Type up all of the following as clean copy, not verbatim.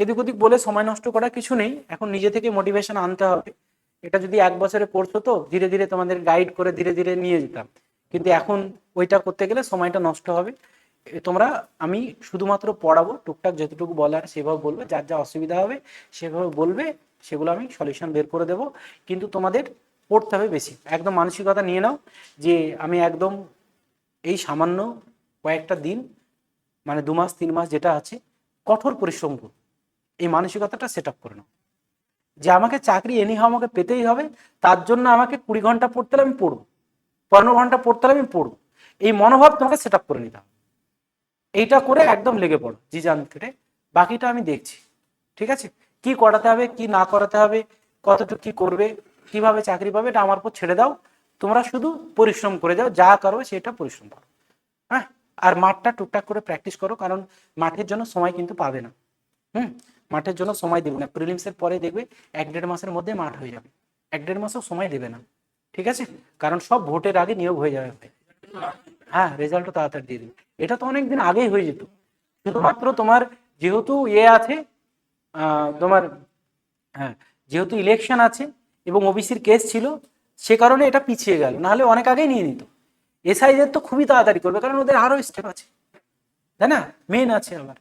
এদিক ওদিক বলে সময় নষ্ট করা কিছু নেই, এখন নিজে থেকে মোটিভেশন আনতে হবে। এটা যদি 1 বছরে পড়তো তো ধীরে ধীরে তোমাদের গাইড করে ধীরে ধীরে নিয়ে যেতাম, কিন্তু এখন ওইটা করতে গেলে সময়টা নষ্ট হবে। তোমরা আমি শুধুমাত্র পড়াবো, টুকটাক যতটুকু বলার সেভাবে বলবে, যার যা অসুবিধা হবে সেভাবে বলবে, সেগুলো আমি সলিউশন বের করে দেবো। কিন্তু তোমাদের পড়তে হবে বেশি, একদম মানসিকতা নিয়ে নাও যে আমি একদম এই সামান্য কয়েকটা দিন, মানে 2 মাস 3 মাস যেটা আছে, কঠোর পরিশ্রম করব, এই মানসিকতাটা সেট আপ করে নাও যে আমাকে চাকরি এনিহাও আমাকে পেতেই হবে, তার জন্য আমাকে 20 ঘন্টা পড়তে হলে আমি পড়বো, 15 ঘন্টা পড়তে হলে আমি পড়বো, এই মনোভাব তোমাকে সেট আপ করে নিতে হবে। এইটা করে একদম লেগে পড়ো জি জান কেটে, বাকিটা আমি দেখছি। ঠিক আছে, কি করাতে হবে কি না করাতে হবে, কতটুকু কি করবে, কিভাবে চাকরি পাবে, এটা আমার উপর ছেড়ে দাও। তোমরা শুধু পরিশ্রম করে যাও, যা করো সেটা পরিশ্রম করো। হ্যাঁ, আর মাঠটা টুকটাক করে প্র্যাকটিস করো, কারণ মাঠের জন্য সময় কিন্তু পাবে না। মাঠের জন্য সময় দেবে না, প্রিলিমসের পরে দেখবে 1-1.5 মাসের মধ্যে মাঠ হয়ে যাবে, 1-1.5 মাসও সময় দেবে না। ঠিক আছে, কারণ সব ভোটের আগে নিয়োগ হয়ে যাবে। হ্যাঁ, রেজাল্টও তাড়াতাড়ি দিয়ে দেবে, এটা তো অনেকদিন আগেই হয়ে যেত, শুধুমাত্র তোমার যেহেতু আছে, তোমার, হ্যাঁ, যেহেতু ইলেকশন আছে এবং ওবিসির কেস ছিল, সে কারণে এটা পিছিয়ে গেল, নাহলে অনেক আগেই নিয়ে নিত। এসআইদের তো খুবই তাড়াতাড়ি করবে, কারণ ওদের আরো স্টেপ আছে, তাই না, মেন আছে আবার,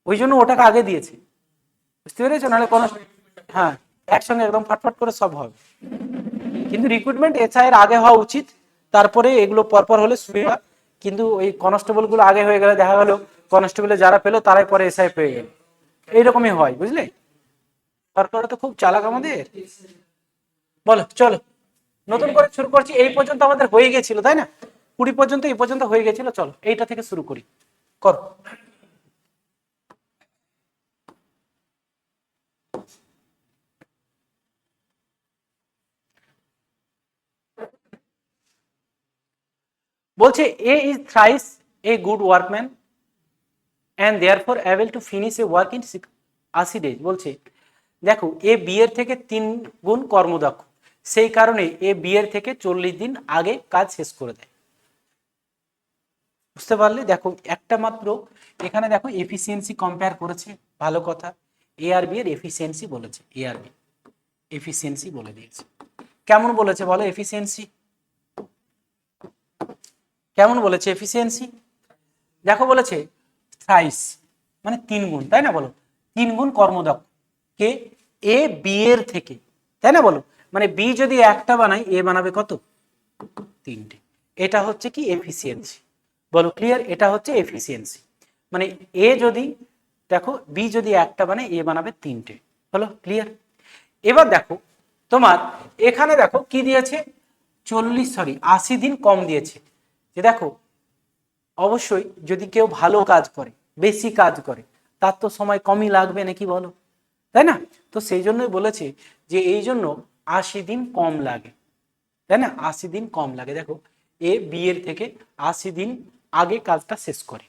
ওই জন্য ওটাকে আগে দিয়েছে, বুঝতে পেরেছো, নাহলে কোনো, হ্যাঁ, একসঙ্গে একদম ফাটফাট করে সব হবে। কিন্তু রিক্রুটমেন্ট এসআই এর আগে হওয়া উচিত, তারপরে এগুলো পরপর হলে সুবিধা। কিন্তু ওই কনস্টেবল গুলো আগে হয়ে গেলে দেখা গেল কনস্টেবলে যারা পেলো তারাই পরে এসআই পেয়ে গেল, এইরকমই হয়, বুঝলে। সরকার তো খুব চালাক আমাদের। বলো চলো নতুন করে শুরু করছি, এই পর্যন্ত আমাদের হয়ে গেছিল তাই না, 20 পর্যন্ত, এই পর্যন্ত হয়ে গেছিল, চলো এইটা থেকে শুরু করি, করো। বলছে A is thrice a good workman and therefore able to finish a work in 80 days। বলছে দেখো এ বি এর থেকে 3 গুণ কর্মদক্ষ, সেই কারণে এ বি এর থেকে 40 দিন আগে কাজ শেষ করে দেয়। বুঝতে পারলে, দেখো একটা মাত্র এখানে দেখো এফিসিয়েন্সি কম্পেয়ার করেছে, ভালো কথা, এ আর বি এর এফিসিয়েন্সি বলেছে, এ আর বি এফিসিয়েন্সি বলে দিয়েছে। কেমন বলেছে বলো এফিসিয়েন্সি, কেমন বলেছে এফিসিয়েন্সি, দেখো বলেছে থ্রাইস মানে 3 গুণ, তাই না, বলো 3 গুণ কর্মদক্ষ, কে, এ বি এর থেকে, তাই না, বলো, মানে বি যদি একটা বানায় এ বানাবে কত, 3টে, এটা হচ্ছে কি এফিসিয়েন্সি, বলো ক্লিয়ার, এটা হচ্ছে এফিসিয়েন্সি, মানে এ যদি, দেখো বি যদি একটা বানায় এ বানাবে 3টে, হলো ক্লিয়ার। এবার দেখো তোমার এখানে দেখো কি দিয়েছে, 80 দিন কম দিয়েছে, যে দেখো অবশ্যই যদি কেউ ভালো কাজ করে, বেশি কাজ করে, তার তো সময় কমই লাগবে নাকি বলো, তাই না, তো সেই জন্যই বলেছে যে এই জন্য 80 দিন কম লাগে, তাই না, 80 দিন কম লাগে। দেখো এ বি এর থেকে 80 দিন আগে কাজটা শেষ করে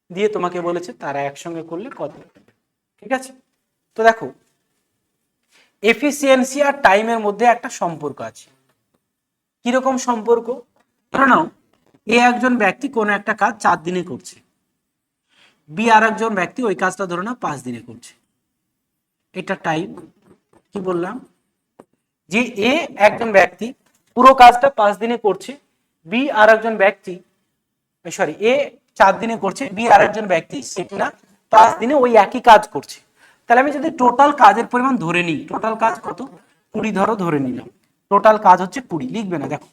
দিয়ে তোমাকে বলেছে তারা একসঙ্গে করলে কত, ঠিক আছে। তো দেখো এফিসিয়েন্সি আর টাইমের মধ্যে একটা সম্পর্ক আছে, কিরকম সম্পর্ক, ধরে নাও এ একজন ব্যক্তি কোনো একটা কাজ 4 দিনে করছে, বি আর একজন ব্যক্তি ওই কাজটা ধরে নাও 5 দিনে করছে, এটা টাইম। কি বললাম, যে এ একজন ব্যক্তি পুরো কাজটা 5 দিনে করছে, বি আর একজন ব্যক্তি, সরি, এ 4 দিনে করছে, বি আর একজন ব্যক্তি সেটা 5 দিনে ওই একই কাজ করছে। তাহলে আমি যদি টোটাল কাজের পরিমাণ ধরে নিই, টোটাল কাজ কত, 20 ধরো, ধরে নিলাম টোটাল কাজ হচ্ছে 20, লিখবে না দেখো,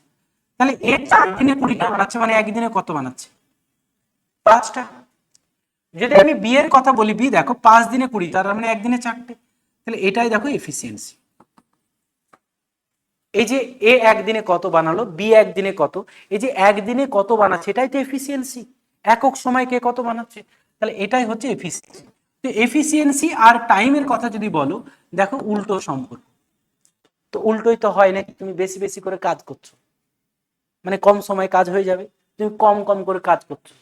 তাহলে এ 4 দিনে 20টা বানাচ্ছে, মানে একদিনে কত বানাচ্ছে, 5টা। যদি আমি বি এর কথা বলি, বি দেখো 5 দিনে 20, তার মানে একদিনে 4টে, তাহলে এটাই দেখো এফিসিয়েন্সি। এই যে এ একদিনে কত বানালো, বি একদিনে কত, এই যে একদিনে কত বানাচ্ছে এটাই তো এফিসিয়েন্সি, একক সময় কে কত বানাচ্ছে, তাহলে এটাই হচ্ছে এফিসিয়েন্সি। তো এফিসিয়েন্সি আর টাইমের কথা যদি বলো, দেখো উল্টো সম্পর্ক, তো উল্টোই তো হয় নাকি, তুমি বেশি বেশি করে কাজ করছো মানে কম সময় কাজ হয়ে যাবে, তুমি কম কম করে কাজ করছো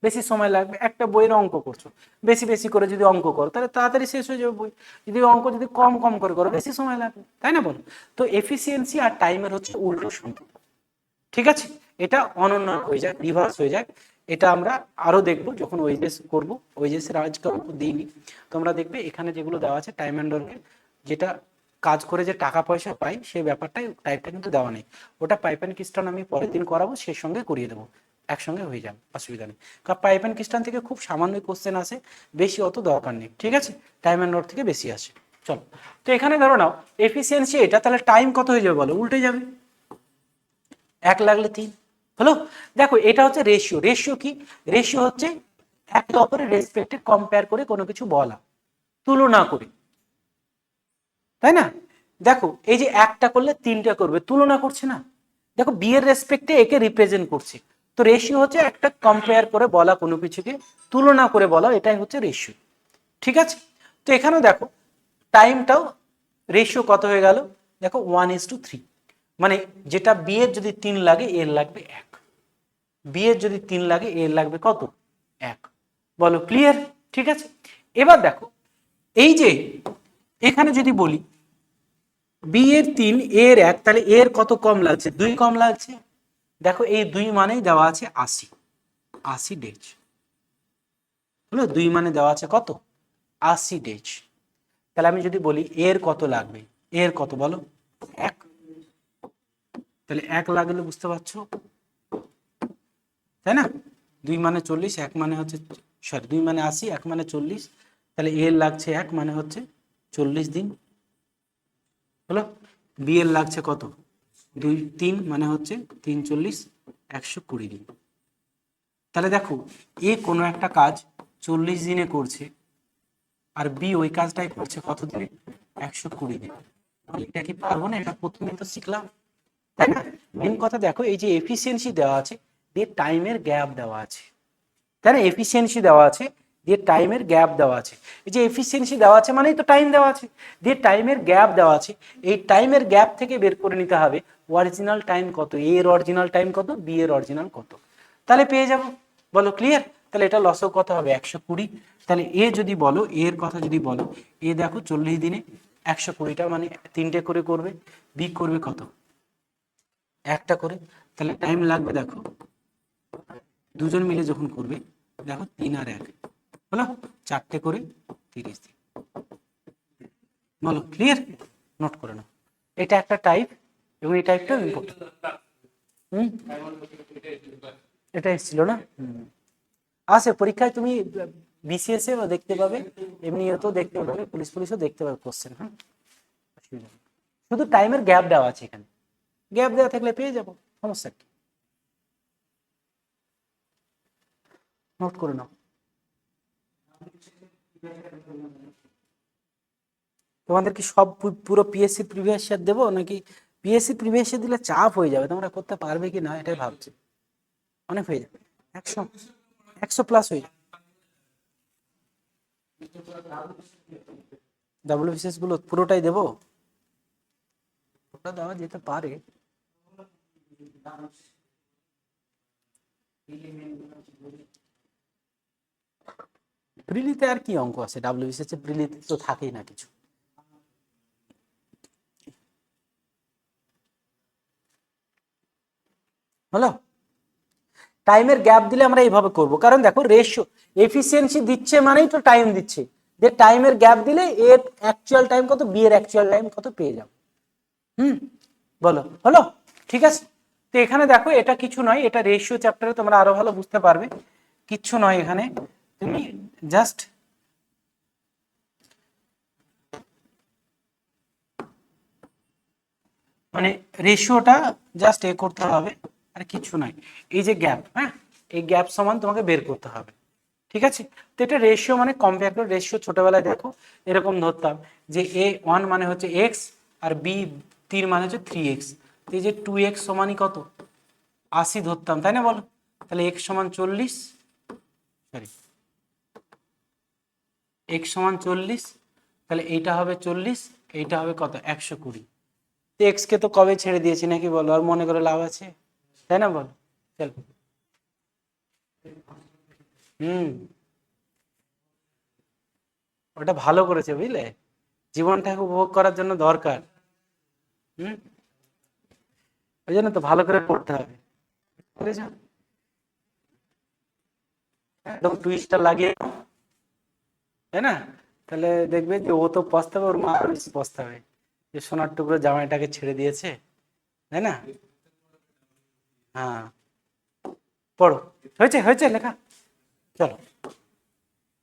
বেশি সময় লাগবে, একটা বইয়ের অঙ্ক করছো, বেশি বেশি করে যদি অঙ্ক করো তাহলে তাড়াতাড়ি শেষ হয়ে যাবে বই, যদি অঙ্ক যদি কম কম করে করো বেশি সময় লাগবে, তাই না বলো। তো এফিসিয়েন্সি আর টাইমের হচ্ছে উল্টো সম্পর্ক, ঠিক আছে, এটা অনন্য হয়ে যায়, রিভার্স হয়ে যায়, এটা আমরা আরো দেখবো যখন ওয়েজেস করব। ওয়েজেসের আজকে দিইনি, তোমরা দেখবে এখানে যেগুলো দেওয়া আছে টাইম অ্যান্ড ওয়ার্কের, যেটা কাজ করে যে টাকা পয়সা পাই সেই ব্যাপারটাই টাইপটা কিন্তু দেওয়া নেই। ওটা পাইপ অ্যান্ড কিস্টান আমি পরের দিন করাবো, সেই সঙ্গে করিয়ে দেবো, একসঙ্গে হয়ে যাবে, অসুবিধা নেই। কারণ পাইপ অ্যান্ড কিস্টান থেকে খুব সামান্য কোশ্চেন আসে, বেশি অত দরকার নেই, ঠিক আছে? টাইম অ্যান্ড ওয়ার্ক থেকে বেশি আসে। চলো, তো এখানে ধরো নাও এফিসিয়েন্সি এটা, তাহলে টাইম কত হয়ে যাবে বলো? উল্টে যাবে, 1 লাগলে 3 হলো। দেখো এটা হচ্ছে রেশিও। রেশিও কি? রেশিও হচ্ছে একে অপরের রেসপেক্টে কম্পেয়ার করে কোনো কিছু বলা, তুলনা করে, তাই না? দেখো এই যে একটা করলে 3টা করবে, তুলনা করছে না? দেখো বি এর রেসপেক্টে একে রিপ্রেজেন্ট করছে। তো রেশিও হচ্ছে একটা কম্পেয়ার করে বলা, কোনো কিছুকে তুলনা করে বলা, এটাই হচ্ছে রেশিও, ঠিক আছে? তো এখানেও দেখো টাইমটাও রেশিও কত হয়ে গেল, দেখো 1:3, মানে যেটা বি এর যদি 3 লাগে এর লাগবে 1, বি এর যদি 3 লাগে এর লাগবে কত? 1। বলো ক্লিয়ার? ঠিক আছে, এবার দেখো এই যে এখানে যদি বলি বি এর 3 এর 1, তাহলে এর কত কম লাগছে? 2 কম লাগছে। দেখো এই 2 মানেই দেওয়া আছে 80, 80 ডেজ হলো। 2 মানে দেওয়া আছে কত? 80 ডেজ। তাহলে আমি যদি বলি এর কত লাগবে, এর কত বলো? 1। তাহলে 1 লাগলে বুঝতে পারছো, তাই না? 2 মানে 40, 1 মানে হচ্ছে, সরি 2 মানে 80, 1 মানে 40, তাহলে এর লাগছে 1 মানে হচ্ছে 40 দিন হলো। বি এর লাগছে কত? 2 3 মানে হচ্ছে 3 40, 120 দিন। তাহলে দেখো এ কোনো একটা কাজ 40 দিনে করছে, আর বি ওই কাজটাই করছে কত দিনে? 120 দিন। এটা কি পারবো না? এটা প্রথমে তো শিখলাম, তাই না? মেন কথা দেখো এই যে এফিসিয়েন্সি দেওয়া আছে, দিয়ে টাইমের গ্যাপ দেওয়া আছে, তাই না? এফিসিয়েন্সি দেওয়া আছে, দিয়ে টাইমের গ্যাপ দেওয়া আছে। এই যে এফিসিয়েন্সি দেওয়া আছে মানেই তো টাইম দেওয়া আছে, দিয়ে টাইমের গ্যাপ দেওয়া আছে। এই টাইমের গ্যাপ থেকে বের করে নিতে হবে অরিজিনাল টাইম কত, এ এর অরিজিনাল টাইম কত, বি এর অরিজিনাল কত, তাহলে পেয়ে যাব। বলো ক্লিয়ার? তাহলে এটা লসও কত হবে? 120। তাহলে এ যদি বলো, এর কথা যদি বলো, এ দেখো 40 দিনে 120টা মানে 3টে করে করবে, বি করবে কত? 1টা করে। তাহলে টাইম লাগবে দেখো, দুজন মিলে যখন করবে, দেখো 3 আর 1 হলো 4টে করে 30 দিন। বলো ক্লিয়ার? নোট করে নাও, এটা একটা টাইপ, এবং এই টাইপটা ইম্পর্টেন্ট। হুম, এটা এসেছিল না? আসে পরীক্ষায় তুমি বিসিএস এ দেখতে পাবে, এমনিও তো দেখতে পাবে, পুলিশ পুলিশও দেখতে পাবে কোশ্চেন। হ্যাঁ, অসুবিধা নেই। শুধু টাইমের গ্যাপ দেওয়া আছে এখানে, গ্যাপ দেওয়া থাকলে পেয়ে যাবো, সমস্যা কি? নোট করে নাও। তোমাদের কি সব পুরো পিএসসি প্রিভিয়াস ইয়ার দেবো, নাকি পিএসসি প্রিভিয়াস ইয়ার দিলে চাপ হয়ে যাবে, তোমরা করতে পারবে কি না এটাই ভাবছি। অনেক হয়ে যাবে, 100, 100+ হয়ে যাবে। ডাব্লিউবিসিএস গুলো পুরোটাই দেবো, ওটা দেওয়া যেতে পারে। প্রিলিতে আর কি অঙ্ক আছে? ডাব্লিউবিসিএস এর প্রিলিতে তো থাকেই না কিছু। হলো, টাইমের গ্যাপ দিলে আমরা এইভাবে করব, কারণ দেখো রেশিও এফিসিয়েন্সি দিচ্ছে মানেই তো টাইম দিচ্ছে, যে টাইমের গ্যাপ দিলে এর অ্যাকচুয়াল টাইম কত, বি এর অ্যাকচুয়াল টাইম কত পেয়ে যাবো। হুম, বলো হলো? ঠিক আছে, তো এখানে দেখো এটা কিছু নয়, এটা রেশিও চ্যাপ্টারে তোমরা আরো ভালো বুঝতে পারবে, কিচ্ছু নয় এখানে। তুমি জাস্ট মানে রেশিওটা জাস্ট এ করতে হবে, আর কিছু নয়। এই যে গ্যাপ, হ্যাঁ, এই গ্যাপ সমান তোমাকে বের করতে হবে, ঠিক আছে? তো এটা রেশিও মানে কম্পেয়ার করে, রেশিও ছোটবেলায় দেখো এরকম ধরতাম যে A1 মানে হচ্ছে x, আর B3 মানে হচ্ছে 3x। তো এই যে 2x সমানই কত? 80 ধরতাম, তাই না? বলো, তাহলে x সমান 40, সরি x সমান 40, তাহলে এইটা হবে 40, এইটা হবে কত? 120। এক্স কে তো কবে ছেড়ে দিয়েছি নাকি, বলো? আর মনে করে লাভ আছে, তাই না? বল, চল। হুম, ওটা ভালো করেছে বুঝলে, জীবনটাকে উপভোগ করার জন্য দরকার। হুম, ওই জন্য তো ভালো করে পড়তে হবে, বুঝেছো? একদম টুইস্টটা লাগিয়ে, তাই না? তাহলে দেখবে যে ও তো পস্তাবে, ওর মা বেশি পস্তাবে যে সোনার টুকরো জামাইটাকে ছেড়ে দিয়েছে, তাই না? হ্যাঁ, পড়ো। হয়েছে হয়েছে লেখা, চলো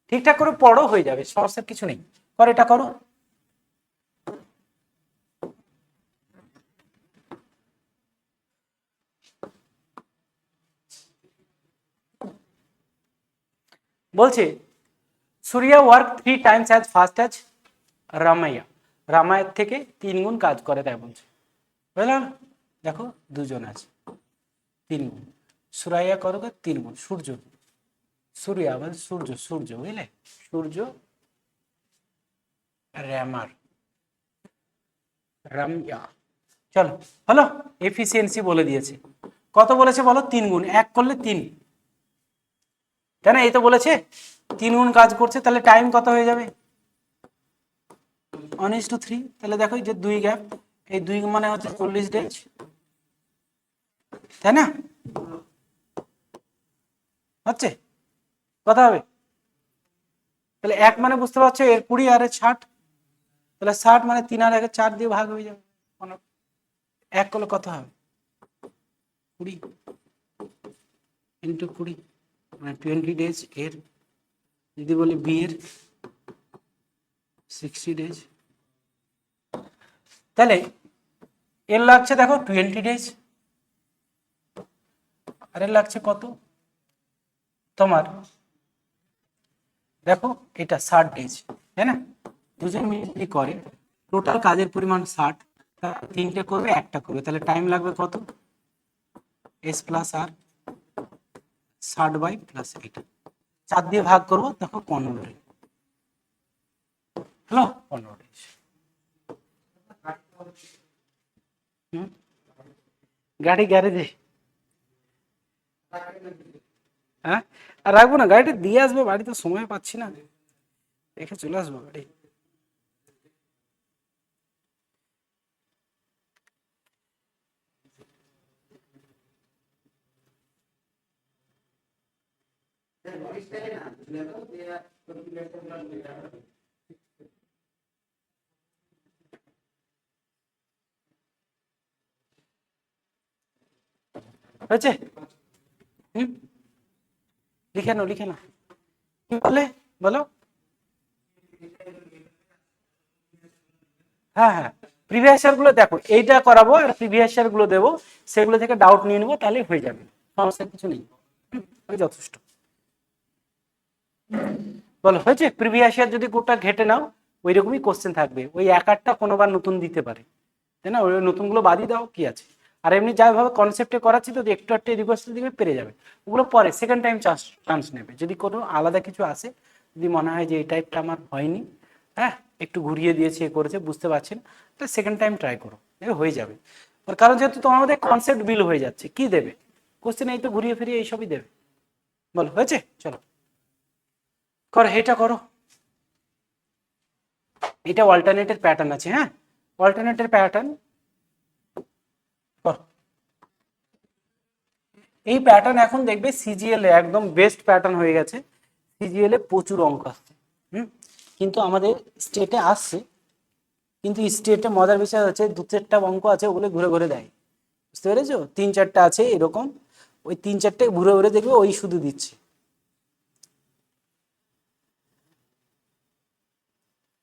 ঠিকঠাক করে পড়ো, হয়ে যাবে, সমস্যার কিছু নেই। করো, এটা করো। বলছে Surya work 3 times as fast as Ramaiah, রামায়ের থেকে 3 গুণ কাজ করে, তাই বলছে। বুঝলাম? দেখো দুজন আছে, 3 গুণ। সুরাইয়া করো 3 গুণ, সূর্য, সূর্যা মানে সূর্য, সূর্য বুঝলে, সূর্য র্যামার, রামিয়া। চলো হলো, এফিসিয়েন্সি বলে দিয়েছে। কত বলেছে বলো? 3 গুণ, 1 করলে 3, তাই না? এই তো বলেছে 3 গুণ কাজ করছে, তাহলে টাইম কত হয়ে যাবে? 1:3। তাহলে দেখো এই যে 2 গ্যাপ, এই 2 মানে হচ্ছে 40 ডেজ, তাই না? হচ্ছে কথা হবে। তাহলে 1 মানে বুঝতে পারছো, এর 20 আর এর 60, তাহলে 60 মানে 3 আর 1 4 দিয়ে ভাগ হয়ে যাবে। 1 করলে কত হবে? 20 ইন্টু 20 মানে 20 ডেজ। এর যদি বলি বি এর 60 ডেজ, তাহলে এর লাগছে দেখো 20 ডেজ, আর এর লাগছে কত তোমার, দেখো এটা 60 ডেজ, তাই না? দুজন মিলে করে, টোটাল কাজের পরিমাণ 60, 3টে করবে 1টা করবে, তাহলে টাইম লাগবে কত? এস প্লাস আর 60/+8, 4 দিয়ে ভাগ করবো, দেখো 15 ডেজ। Hello, 15 days. গাড়ি গ্যারেজে, হ্যাঁ, আর রাখবো না, গাড়িটা দিয়ে আসবো, বাড়িতে সময় পাচ্ছি না, রেখে চলে আসবো গাড়ি। হয়েছে? হুম, লিখে নাও, লিখে নাও। কি বলে বলো? হ্যাঁ হ্যাঁ, প্রিভিয়াস ইয়ার গুলো দেখো, এইটা করাবো আর প্রিভিয়াস ইয়ার গুলো দেবো, সেগুলো থেকে ডাউট নিয়ে নেবো, তাহলে হয়ে যাবে, সমস্যা কিছু নেই। যথেষ্ট। বলো হয়েছে? প্রিভিয়াস ইয়ার যদি গোটা ঘেটে নাও, ওই রকমই কোশ্চেন থাকবে, ওই 1-8টা কোনোবার নতুন দিতে পারে, তাই না? ওই নতুনগুলো বাদই দাও, কি আছে। আর এমনি যাভাবে কনসেপ্টে করাচ্ছি তো, একটু একটু এদিক ওদিক দিবে, পেরে যাবে। ওগুলো পরে সেকেন্ড টাইম চান্স নেবে, যদি কোনো আলাদা কিছু আসে, যদি মনে হয় যে এই টাইপটা আমার হয়নি, হ্যাঁ, একটু ঘুরিয়ে দিয়েছে, এ করেছে, বুঝতে পারছেন, তাহলে সেকেন্ড টাইম ট্রাই করো, হয়ে যাবে। ওর কারণ যেহেতু তোমার মধ্যে কনসেপ্ট বিল হয়ে যাচ্ছে, কি দেবে কোশ্চেন, এই তো ঘুরিয়ে ফিরিয়ে এইসবই দেবে। বলো হয়েছে? চলো করো, এটা করো। এটা অল্টারনেটের প্যাটার্ন আছে, হ্যাঁ, অল্টারনেটের প্যাটার্ন করো। এই প্যাটার্ন এখন দেখবে সিজিএল এ একদম বেস্ট প্যাটার্ন হয়ে গেছে, সিজিএল এ প্রচুর অঙ্ক আসছে। হুম, কিন্তু আমাদের স্টেটে আসছে, কিন্তু স্টেটে মজার বিষয় হচ্ছে 2-4টা অঙ্ক আছে, ওগুলো ঘুরে ঘুরে দেয়, বুঝতে পেরেছো? 3-4টা আছে এরকম, ওই 3-4টে ঘুরে ঘুরে দেখবে ওই শুধু দিচ্ছে।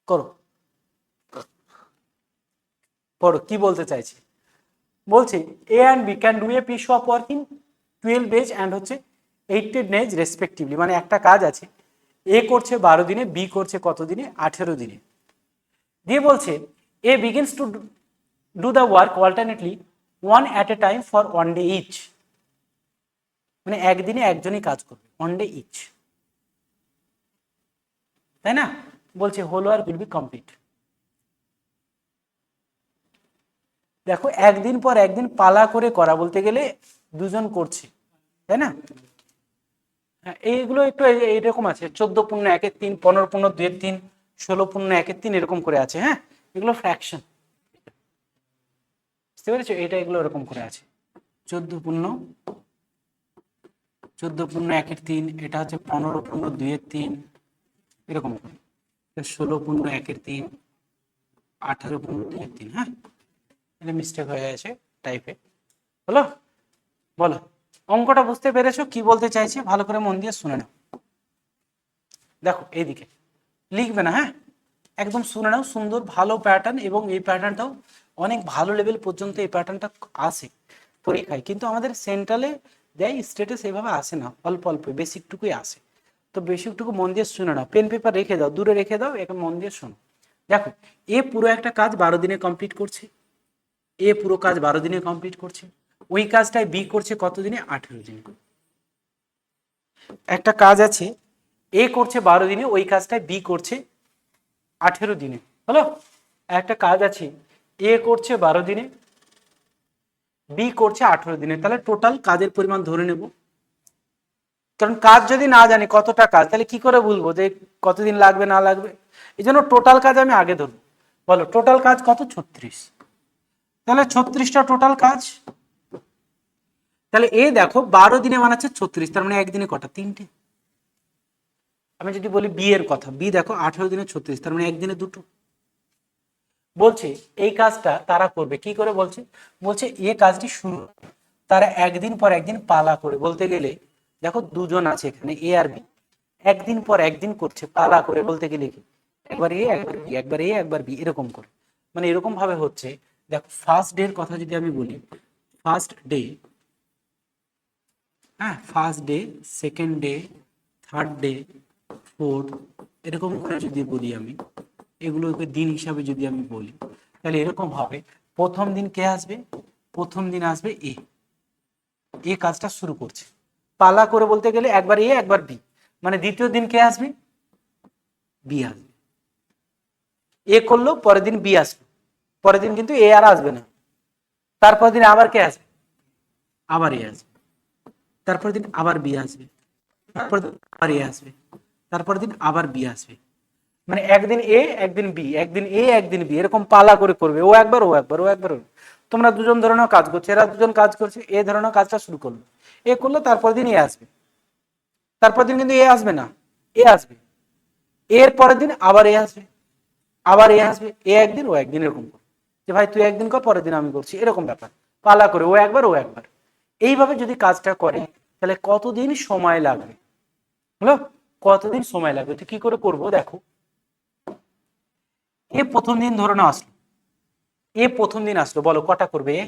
করো, পড়ো কি বলতে চাইছে। বলছে A and B can do a piece of work in 12 days and হচ্ছে 18 ডেজ রেসপেক্টিভলি, মানে একটা কাজ আছে, এ করছে 12 দিনে, বি করছে কত দিনে? 18 দিনে। দিয়ে বলছে A begins to do the work alternately 1 at a time for 1 day each, মানে একদিনে একজনই কাজ করবে, 1 ডে ইচ, তাই না? বলছে whole work will be complete. দেখো একদিন পর একদিন পালা করে করা, বলতে গেলে দুজন করছে, তাই না? হ্যাঁ, এইগুলো একটু এইরকম আছে, 14 × 1-3, 15 × 2-3, 16 × 1-3, এরকম করে আছে, হ্যাঁ, এগুলো ফ্র্যাকশন, বুঝতে পেরেছো? এটা এগুলো এরকম করে আছে, 14 × 14 × 1 = 3, এটা হচ্ছে 15 × 2 = 3, এরকম 16 × 1 = 3, 18 × 2 = 3। হ্যাঁ, এটা মিস্টেক হয়ে গেছে টাইপে। হলো? বলো, অঙ্কটা বুঝতে পেরেছো কি বলতে চাইছি? ভালো করে মন দিয়ে শুনে নাও। দেখো এইদিকে লিখবে না, হ্যাঁ, একদম শুনে নাও। সুন্দর ভালো প্যাটার্ন, এবং এই প্যাটার্নটাও অনেক ভালো লেভেল পর্যন্ত এই প্যাটার্নটা আসে পরীক্ষায়, কিন্তু আমাদের সেন্ট্রালে দেয়, স্টেটে সেভাবে আসে না, অল্প অল্প বেসিকটুকুই আসে। তো বেসিকটুকু মন দিয়ে শুনে নাও, পেন পেপার রেখে দাও, দূরে রেখে দাও, এখন মন দিয়ে শোনো। দেখো, এ পুরো একটা কাজ 12 দিনে কমপ্লিট করছে, এ পুরো কাজ 12 দিনে কমপ্লিট করছে, ওই কাজটাই বি করছে কত দিনে? 18 দিনে। একটা কাজ আছে, এ করছে 12 দিনে, ওই কাজটাই বি করছে 18 দিনে। হলো? একটা কাজ আছে, এ করছে 12 দিনে, বি করছে 18 দিনে, তাহলে টোটাল কাজের পরিমাণ ধরে নেব। কারণ কাজ যদি না জানি কতটা কাজ, তাহলে কি করে বলবো যে কতদিন লাগবে না লাগবে? এই জন্য টোটাল কাজ আমি আগে ধরবো। বলো টোটাল কাজ কত? 36। তাহলে 36টা টোটাল কাজ। তাহলে এ দেখো 12 দিনে বানাচ্ছে 36, তার মানে একদিনে কটা? 3টে। আমি যদি বলি বি এর কথা, বি দেখো 18 দিনে 36, তার মানে একদিনে 2টো। বলছে এই কাজটা তারা করবে কি করে? বলছে এ কাজটি শুরু, তারা একদিন পর একদিন পালা করে, বলতে গেলে দেখো দুজন আছে এখানে, এ আর বি, একদিন পর একদিন করছে পালা করে, বলতে গেলে কি একবার এ একবার বি, একবার এ একবার বি, এরকম করে, মানে এরকম ভাবে হচ্ছে। দেখো ফার্স্ট ডে এর কথা যদি আমি বলি, ফার্স্ট ডে, হ্যাঁ, first day, second day, third day, fourth, এরকম করে যদি বলি আমি, এগুলোকে দিন হিসাবে যদি আমি বলি, তাহলে এরকম হবে। প্রথম দিন কে আসবে? প্রথম দিন আসবে এ, এ কাজটা শুরু করছে পালা করে, বলতে গেলে একবার এ একবার বি, মানে দ্বিতীয় দিন কে আসবে? বি আসবে। এ করলো, পরের দিন বি আসবে, পরের দিন কিন্তু এ আর আসবে না, তারপর দিন আবার কে আসবে? আবার এ আসবে, তারপর দিন আবার বি আসবে, তারপর দিন আবার এ আসবে, তারপর দিন আবার বি আসবে, মানে একদিন এ একদিন বি, একদিন এ একদিন বি, এরকম পালা করে করবে, ও একবার ও একবার ও একবার। তোমরা দুজন ধরনের কাজ করছো, এরা দুজন কাজ করছে, এ ধরনের কাজটা শুরু করলো, এ করলো, তারপর দিন এ আসবে, তারপর দিন কিন্তু এ আসবে না, এ আসবে, এর পরের দিন আবার এ আসবে, আবার এ আসবে, এ একদিন ও একদিন, এরকম করে যে ভাই তুই একদিন কর, পরের দিন আমি করছি, এরকম ব্যাপার, পালা করে ও একবার ও একবার। এইভাবে যদি কাজটা করে তাহলে কতদিন সময় লাগবে? হলো? কতদিন সময় লাগবে? তো কি করে করবো? দেখো, এ প্রথম দিন ধরে না আসলো, এ প্রথম দিন আসলো, বলো কটা করবে এ?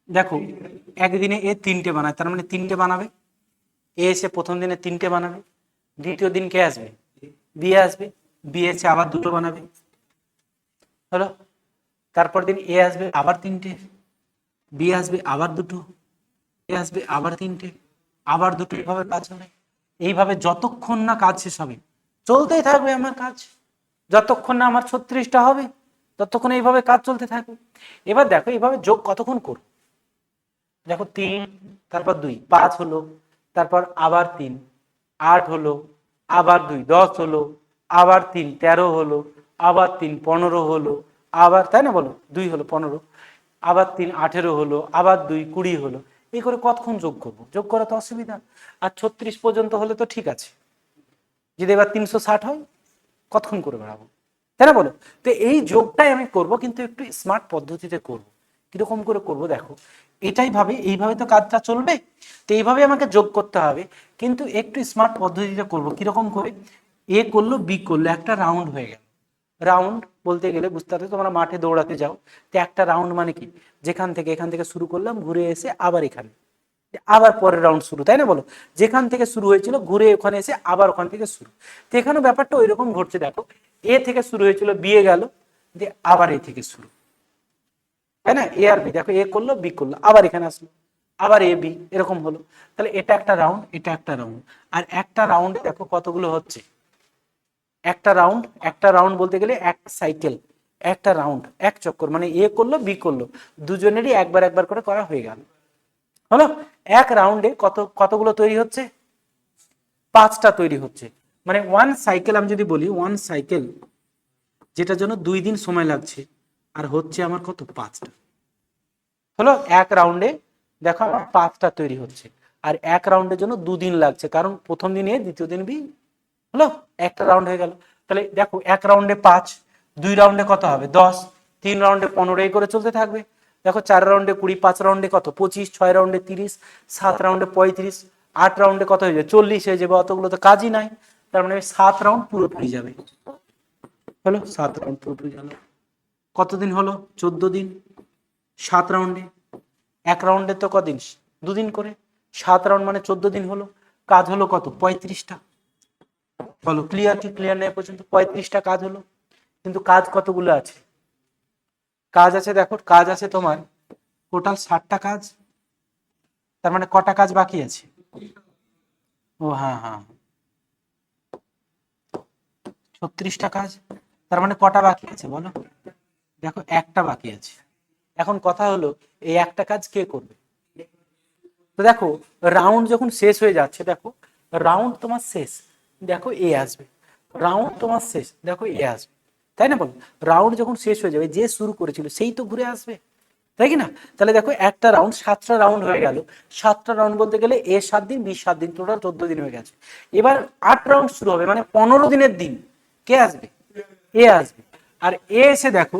দেখো একদিনে এ 3টে বানায়, তার মানে 3টে বানাবে, এ এসে প্রথম দিনে 3টে বানাবে, দ্বিতীয় দিন কে আসবে? বি আসবে, বি এসে আবার 2টো বানাবে, হলো? তারপর দিন এ আসবে আবার 3টে, বি আসবে আবার 2টো, এ আসবে আবার 3টে, আবার 2টো, এভাবে কাজ হবে। এইভাবে যতক্ষণ না কাজ শেষ হবে চলতেই থাকবে আমার কাজ, যতক্ষণ না আমার 36টা হবে ততক্ষণ এইভাবে কাজ চলতে থাকবে। এবার দেখো এইভাবে যোগ কতক্ষণ করব? দেখো 3, তারপর 2, 5 হলো, তারপর আবার 3, 8 হলো, আবার 2, 10 হলো, আবার 3, 13 হলো, আবার 3, 15 হলো, আবার, তাই না বলো, 2 হলো 15, আবার 3, 18 হলো, আবার 2, 20 হলো। এই করে কতক্ষণ যোগ করব? যোগ করা তো অসুবিধা। আর 36 পর্যন্ত হলে তো ঠিক আছে, যদি এবার 360 হয় কতক্ষণ করে বেড়াবো, তাই না বলো? তো এই যোগটাই আমি করব, কিন্তু একটু স্মার্ট পদ্ধতিতে করব। কিরকম করে করব? দেখো এটাই ভাবে, এইভাবে তো কাজটা চলবে, তো এইভাবে আমাকে যোগ করতে হবে, কিন্তু একটু স্মার্ট পদ্ধতিতে করব। কিরকম করে? এ করলো, বি করলো, একটা রাউন্ড হয়ে গেল। রাউন্ড বলতে গেলে বুঝতে পারছো, তোমরা মাঠে দৌড়াতে যাও, তো একটা রাউন্ড মানে কি, যেখান থেকে এখান থেকে শুরু করলাম, ঘুরে এসে আবার এখানে, আবার পরের রাউন্ড শুরু, তাই না বলো? যেখান থেকে শুরু হয়েছিল ঘুরে ওখানে এসে আবার ওখান থেকে শুরু। তো এখানে ব্যাপারটা ওইরকম ঘটছে। দেখো এ থেকে শুরু হয়েছিল, বি এ গেল, দিয়ে আবার এ থেকে শুরু, তাই না? এ আর বি, দেখো এ করলো, বি করলো, আবার এখানে আসলো, আবার এ বি, এরকম হলো। তাহলে এটা একটা রাউন্ড, এটা একটা রাউন্ড, আর একটা রাউন্ডে দেখো কতগুলো হচ্ছে, একটা রাউন্ড, একটা রাউন্ড বলতে গেলে এক সাইকেল, একটা রাউন্ড, এক চক্কর, মানে এ করলো, বি করলো, দুজনেরই একবার একবার করে করা হয়ে গেল। হলো? এক রাউন্ডে কতগুলো তৈরি হচ্ছে? 5টা তৈরি হচ্ছে। মানে ওয়ান সাইকেল, আমি যদি বলি ওয়ান সাইকেল, যেটার জন্য 2 দিন সময় লাগছে, আর হচ্ছে আমার কত? 5টা। হলো? এক রাউন্ডে দেখো আমার 5টা তৈরি হচ্ছে। আর এক রাউন্ডের জন্য 2 দিন লাগছে, কারণ প্রথম দিন এ দ্বিতীয় দিন বি, হলো একটা রাউন্ড হয়ে গেল। তাহলে দেখো এক রাউন্ডে 5, 2 রাউন্ডে কত হবে 10, 3 রাউন্ডে 15, এই করে চলতে থাকবে। দেখো 4 রাউন্ডে 20, 5 রাউন্ডে কত 25, 6 রাউন্ডে 30, 7 রাউন্ডে 35, 8 রাউন্ডে কত হয়ে যাবে 40 হয়ে যাবে। অতগুলো তো কাজই নাই, তার মানে 7 রাউন্ড পুরোপুরি যাবে। হলো 7 রাউন্ড পুরোপুরি গেল। কতদিন হলো 14 দিন 7 রাউন্ডে। এক রাউন্ডে তো কদিন 2 দিন করে, 7 রাউন্ড মানে 14 দিন হলো। কাজ হলো কত 35টা। বলো ক্লিয়ার কি ক্লিয়ার নেই পর্যন্ত? 35টা কাজ হলো। কিন্তু কাজ কতগুলো আছে? কাজ আছে দেখো, কাজ আছে তোমার টোটাল 60টা কাজ। তার মানে কটা কাজ বাকি আছে? ও হ্যাঁ হ্যাঁ, 36টা কাজ। তার মানে কটা বাকি আছে বলো? দেখো একটা বাকি আছে। এখন কথা হলো এই একটা কাজ কে করবে? তো দেখো রাউন্ড যখন শেষ হয়ে যাচ্ছে, দেখো রাউন্ড তোমার শেষ, দেখো এ আসবে। রাউন্ড তোমার শেষ, দেখো এ আসবে, তাই না? বল রাউন্ড যখন শেষ হয়ে যাবে, যে শুরু করেছিল সেই তো ঘুরে আসবে, তাই কি না? তাহলে দেখো একটা রাউন্ড 7টা রাউন্ড হয়ে গেল। 7টা রাউন্ড বলতে গেলে এ 7 দিন, বি 7 দিন, টোটাল 14 দিন হয়ে গেছে। এবার 8 রাউন্ড শুরু হবে, মানে 15 দিনের দিন কে আসবে? এ আসবে। আর এ এসে দেখো,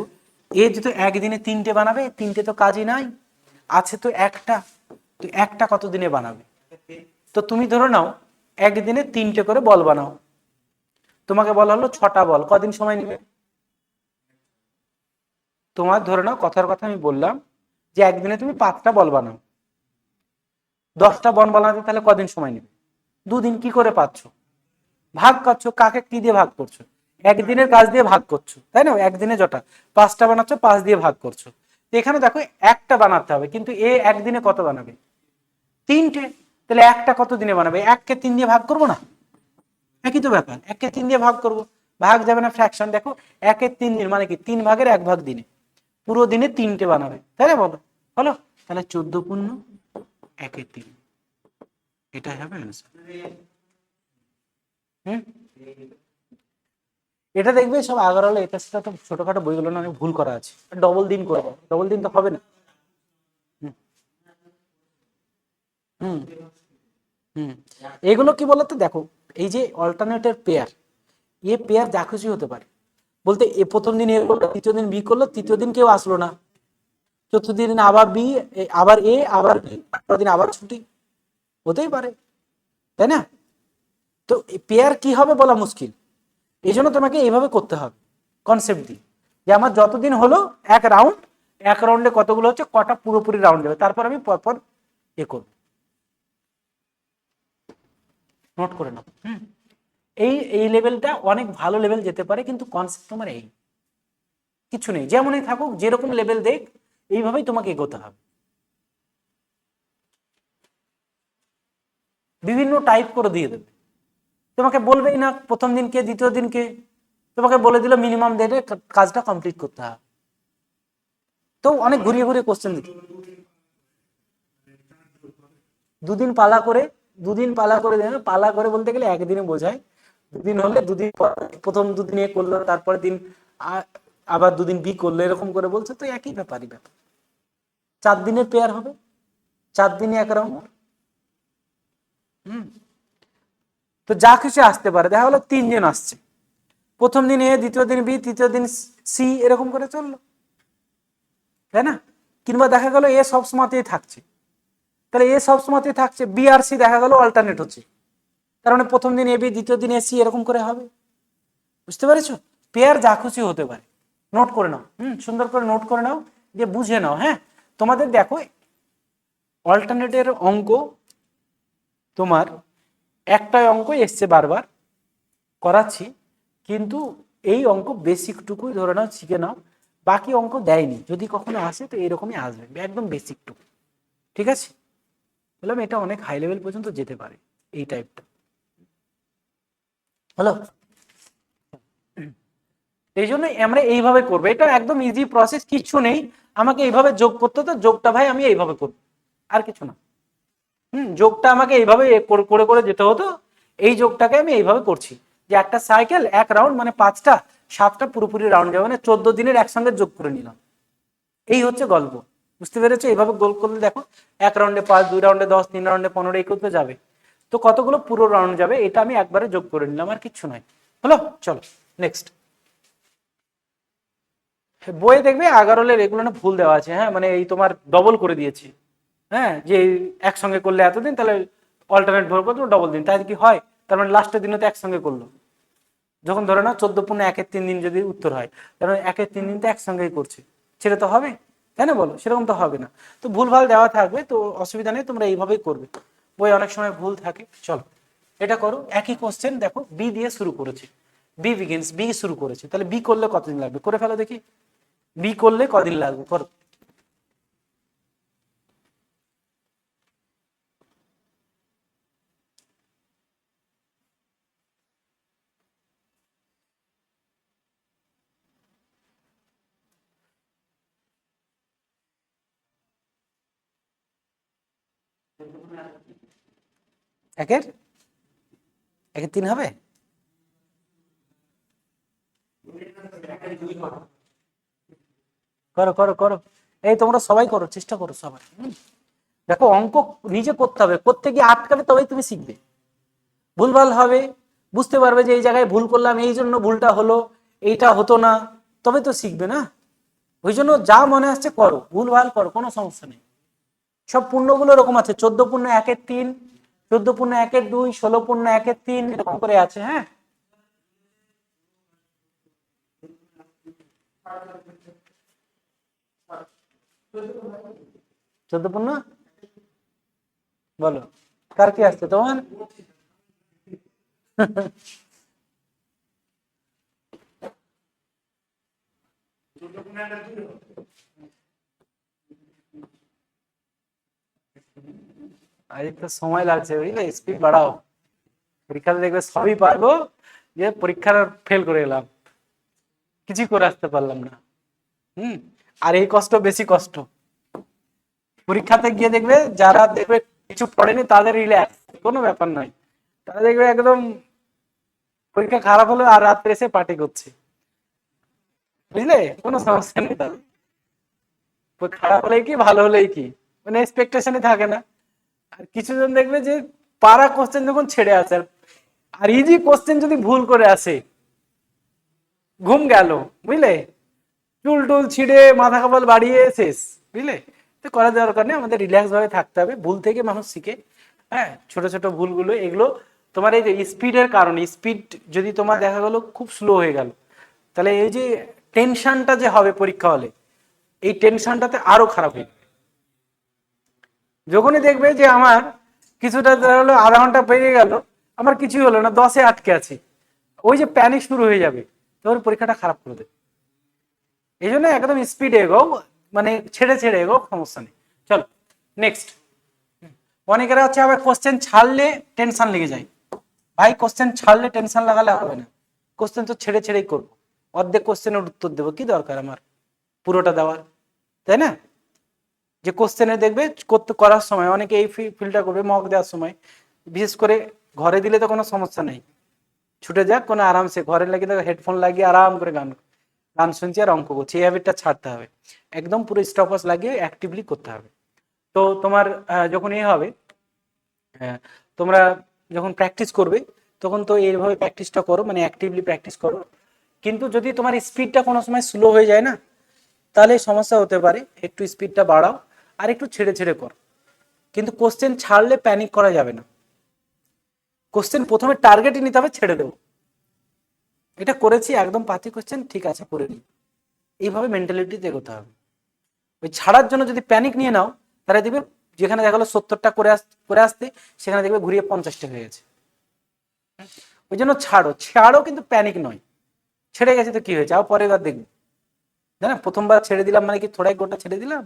এ যেহেতু একদিনে 3টে বানাবে, 3টে তো কাজই নাই, আছে তো একটা। তো একটা কত দিনে বানাবে? তো তুমি ধরে নাও একদিনে 3টে করে বল বানাও। তোমাকে বলা হলো 6টা বল, কদিন সময় নেবে? তোমার ধরে নাও, কথার কথা আমি বললাম যে একদিনে তুমি 5টা বল বানাও, 10টা বল বানাতে তাহলে কদিন সময় নেবে? 2 দিন। কি করে পাচ্ছ? ভাগ করছো। কাকে কি দিয়ে ভাগ করছো? একদিনের কাজ দিয়ে ভাগ করছো, তাই না? একদিনে যটা 5টা বানাচ্ছ, 5 দিয়ে ভাগ করছো। তো এখানে দেখো একটা বানাতে হবে, কিন্তু এ একদিনে কত বানাবে? 3টে। তাহলে একটা কত দিনে বানাবে? 1কে 3 দিয়ে ভাগ করবো না? একই তো ব্যাপার, 1কে 3 দিয়ে ভাগ করবো। ভাগ যাবে না, ফ্র্যাকশন। দেখো 1-এর 3 দিন মানে কি 3 ভাগের 1 ভাগ দিনে, পুরো দিনে 3টে বানাবে, তাই না? বলো হলো। তাহলে 14 পূর্ণ 1-এর 3, এটাই হবে অ্যান্সার। হুম, এটা দেখবে সব আগারওয়ালা এটা সেটা তো ছোটখাটো বইগুলো না অনেক ভুল করা আছে। ডবল দিন করবো, ডবল দিন তো হবে না। হুম হুম হুম এগুলো কি বলতো, দেখো এই যে অল্টারনেটের পেয়ার, এ পেয়ার যা খুশি হতে পারে। বলতে এ প্রথম দিন এ করলো, দ্বিতীয় দিন বি করলো, তৃতীয় দিন কেউ আসলো না, চতুর্থ দিন আবার বি, আবার এ, আবার দিন আবার ছুটি, হতেই পারে, তাই না? তো পেয়ার কি হবে বলা মুশকিল। এই জন্য তোমাকে এইভাবে করতে হবে, কনসেপ্ট দিয়ে যে আমার যতদিন হলো এক রাউন্ড, এক রাউন্ডে কতগুলো হচ্ছে, কটা পুরোপুরি রাউন্ড যাবে, তারপর আমি পরপর এ করব। নোট করে নাও। এই এই লেভেলটা অনেক ভালো লেভেল যেতে পারে, কিন্তু কনসেপ্ট তোমার এই কিছু নেই, যেমনই থাকুক, যেরকম লেভেল দেখ, এইভাবেই তোমাকে এগোতে হবে। বিভিন্ন টাইপ করে দিয়ে দেবে, তোমাকে বলবেই না প্রথম দিনকে দ্বিতীয় দিনকে, তোমাকে বলে দিল মিনিমাম ডেটে কাজটা কমপ্লিট করতে হবে। তো অনেক ঘুরিয়ে ঘুরিয়ে কোশ্চেন দিচ্ছে। 2 দিন পালা করে, 2 দিন পালা করে দেয় না, পালা করে বলতে গেলে একদিনে বোঝায়। 2 দিন হলে 2 দিন প্রথম 2 দিন এ করলো, তারপরে দিন আবার 2 দিন বি করলো, এরকম করে বলছে, তো একই ব্যাপারই ব্যাপার। 4 দিনের পেয়ার হবে, 4 দিনে এক রাউন্ড। তো যা কিছু আসতে পারে, দেখা হলো 3 জন আসছে, প্রথম দিন এ, দ্বিতীয় দিন বি, তৃতীয় দিন সি, এরকম করে চললো, তাই না? কিংবা দেখা গেল এ সব সময়তেই থাকছে, তাহলে এ সব সময়তেই থাকছে, বি আর সি দেখা গেল অল্টারনেট হচ্ছে, তার মানে প্রথম দিন এ বি, দ্বিতীয় দিন এ সি, এরকম করে হবে। বুঝতে পেরেছো? পেয়ার যা খুশি হতে পারে। নোট করে নাও, সুন্দর করে নোট করে নাও, যে বুঝে নাও। হ্যাঁ, তোমাদের দেখো অল্টারনেটের অঙ্ক তোমার একটাই অঙ্ক এসছে বারবার করাচ্ছি, কিন্তু এই অঙ্ক বেসিকটুকুই ধরে নাও, শিখে নাও, বাকি অঙ্ক দেয়নি, যদি কখনো আসে তো এরকমই আসবে, একদম বেসিকটুকু। ঠিক আছে? বললাম এটা অনেক হাই লেভেল পর্যন্ত যেতে পারে এই টাইপটা। হলো? এই জন্য আমরা এইভাবে করবো, এটা একদম ইজি প্রসেস, কিচ্ছু নেই। আমাকে এইভাবে যোগ করতে হতো, যোগটা ভাই আমি এইভাবে করবো, আর কিছু না। যোগটা আমাকে এইভাবে করে করে যেতে হতো, এই যোগটাকে আমি এইভাবে করছি, যে একটা সাইকেল এক রাউন্ড মানে 5টা, 7টা পুরোপুরি রাউন্ড যাবে, মানে 14 দিনের একসঙ্গে যোগ করে নিলাম। এই হচ্ছে গল্প। বুঝতে পেরেছো? এইভাবে গোল করলে দেখো 1 রাউন্ডে 5, 2 রাউন্ডে 10, 3 রাউন্ডে 15, এই করতে যাবে। তো কতগুলো পুরো রাউন্ড যাবে এটা আমি একবারে যোগ করে নিলাম, আর কিচ্ছু নয়। হলো? চলো নেক্সট। বইয়ে দেখবে 11 এগুলো না ভুল দেওয়া আছে, হ্যাঁ, মানে এই তোমার ডবল করে দিয়েছি। হ্যাঁ, যে একসঙ্গে করলে এতদিন, তাহলে অল্টারনেট ভর করতে ডবল দিন, তাই কি হয়? তার মানে লাস্টের দিনে তো একসঙ্গে করলো। যখন ধরে না 14 × 1 = 3 দিন যদি উত্তর হয়, তাহলে 1 × 3 দিন তো একসঙ্গেই করছে, সেটা তো হবে, তাই না? বলো, সেরকম তো হবে না। তো ভুলভাল দেওয়া থাকবে, তো অসুবিধা নেই, তোমরা এইভাবেই করবে। বই অনেক সময় ভুল থাকে। চলো এটা করো। একই কোশ্চেন দেখো, বি দিয়ে শুরু করেছে, বি বিগিনস, বি শুরু করেছে, তাহলে বি করলে কতদিন লাগবে? করে ফেলো দেখি, বি করলে কদিন লাগবে, করো। একের একের 3 হবে? করো করো করো, এই তোমরা সবাই করো, চেষ্টা করো সবাই। দেখো অঙ্ক নিজে করতে হবে, করতে গিয়ে আটকাবে তবেই তুমি শিখবে। ভুলভাল হবে, বুঝতে পারবে যে এই জায়গায় ভুল করলাম, এই জন্য ভুলটা হলো, এইটা হতো না, তবে তো শিখবে না। ওই জন্য যা মনে আসছে করো, ভুলভাল করো, কোনো সমস্যা নেই। সব পূর্ণগুলো এরকম আছে, 14 × 1 = 3, 14 × 1 = 2, 16 × 1 = 3, এরকম করে আছে। হ্যাঁ, 14 বলো, কার কি আসছে তোমার? আজ একটু সময় লাগছে, বুঝলে, স্পিড বাড়াও। পরীক্ষাতে দেখবে সবই পারবো, যে পরীক্ষার ফেল করে এলাম, কিছু করে আসতে পারলাম না। হুম। আর এই কষ্ট বেশি কষ্ট। পরীক্ষাতে গিয়ে দেখবে যারা দেখবে কিছু পড়েনি তাদের রিল্যাক্স, কোনো ব্যাপার নয়। তারা দেখবে একদম পরীক্ষা খারাপ হলো আর রাত্রে এসে পার্টি করছে, বুঝলে, কোনো সমস্যা নেই তাদের। খারাপ হলেই কি, ভালো হলেই কি, মানে এক্সপেকটেশনই থাকে না। আর কিছুজন দেখবে যে পারা কোশ্চেন যখন ছেড়ে আসে, আর ইজি কোশ্চেন যদি ভুল করে আসে, ঘুম গেল, বুঝলে, চুল টুল ছিঁড়ে মাথা কপাল বাড়িয়ে শেষ, বুঝলে। তো করার দরকার নেই, আমাদের রিল্যাক্স ভাবে থাকতে হবে। ভুল থেকে মানুষ শিখে। হ্যাঁ, ছোট ছোট ভুলগুলো এগুলো তোমার এই যে স্পিডের কারণে, স্পিড যদি তোমার দেখা গেল খুব স্লো হয়ে গেল, তাহলে এই যে টেনশনটা যে হবে পরীক্ষা হলে, এই টেনশনটাতে আরো খারাপ হয়ে যাবে। যখনই দেখবে যে আমার কিছুটা হলো, আধা ঘন্টা পেরিয়ে গেল, আমার কিছুই হলো না, 10-এ আটকে আছি, ওই যে প্যানিক শুরু হয়ে যাবে, তখন পরীক্ষাটা খারাপ করে দেবে। এই জন্য একদম স্পিড এগো, মানে ছেড়ে ছেড়ে এগো, সমস্যা নেই। চলো নেক্সট। অনেকেরা হচ্ছে আবার কোশ্চেন ছাড়লে টেনশন লেগে যায়। ভাই কোশ্চেন ছাড়লে টেনশন লাগালে হবে না, কোশ্চেন তো ছেড়ে ছেড়েই করবো, অর্ধেক কোশ্চেনের উত্তর দেবো, কি দরকার আমার পুরোটা দেওয়ার, তাই না? যে কোশ্চেনে দেখবে করতে করার সময় অনেকে এই ফিলটা করবে, মক দেওয়ার সময় বিশেষ করে ঘরে দিলে তো কোনো সমস্যা নেই, ছুটে যাক, কোনো আরামসে ঘরে লাগিয়ে দেখো, হেডফোন লাগিয়ে আরাম করে গান গান শুনছি আর অঙ্ক করছি, এই হ্যাবিটটা ছাড়তে হবে। একদম পুরো স্টপওয়াচ লাগিয়ে অ্যাক্টিভলি করতে হবে। তো তোমার যখন এ হবে, তোমরা যখন প্র্যাকটিস করবে, তখন তো এইভাবে প্র্যাকটিসটা করো, মানে অ্যাক্টিভলি প্র্যাকটিস করো। কিন্তু যদি তোমার স্পিডটা কোনো সময় স্লো হয়ে যায় না, তাহলে সমস্যা হতে পারে, একটু স্পিডটা বাড়াও আর একটু ছেড়ে ছেড়ে করো। কিন্তু কোশ্চেন ছাড়লে প্যানিক করা যাবে না, কোশ্চেন প্রথমে টার্গেটই নিতে হবে, ছেড়ে দেবো, এটা করেছি একদম পাতি কোশ্চেন, ঠিক আছে করে নিই, এইভাবে মেন্টালিটিতে এগোতে হবে। ওই ছাড়ার জন্য যদি প্যানিক নিয়ে নাও, তাহলে দেখবে যেখানে দেখা গেলো 70টা করে আসতে, সেখানে দেখবে ঘুরিয়ে 50টা হয়ে গেছে। ওই জন্য ছাড়ো ছাড়ো, কিন্তু প্যানিক নয়। ছেড়ে গেছে তো কি হয়েছে, আবার পরের বার দেখবো, জানা, প্রথমবার ছেড়ে দিলাম মানে কি থোড়াই গোটা ছেড়ে দিলাম,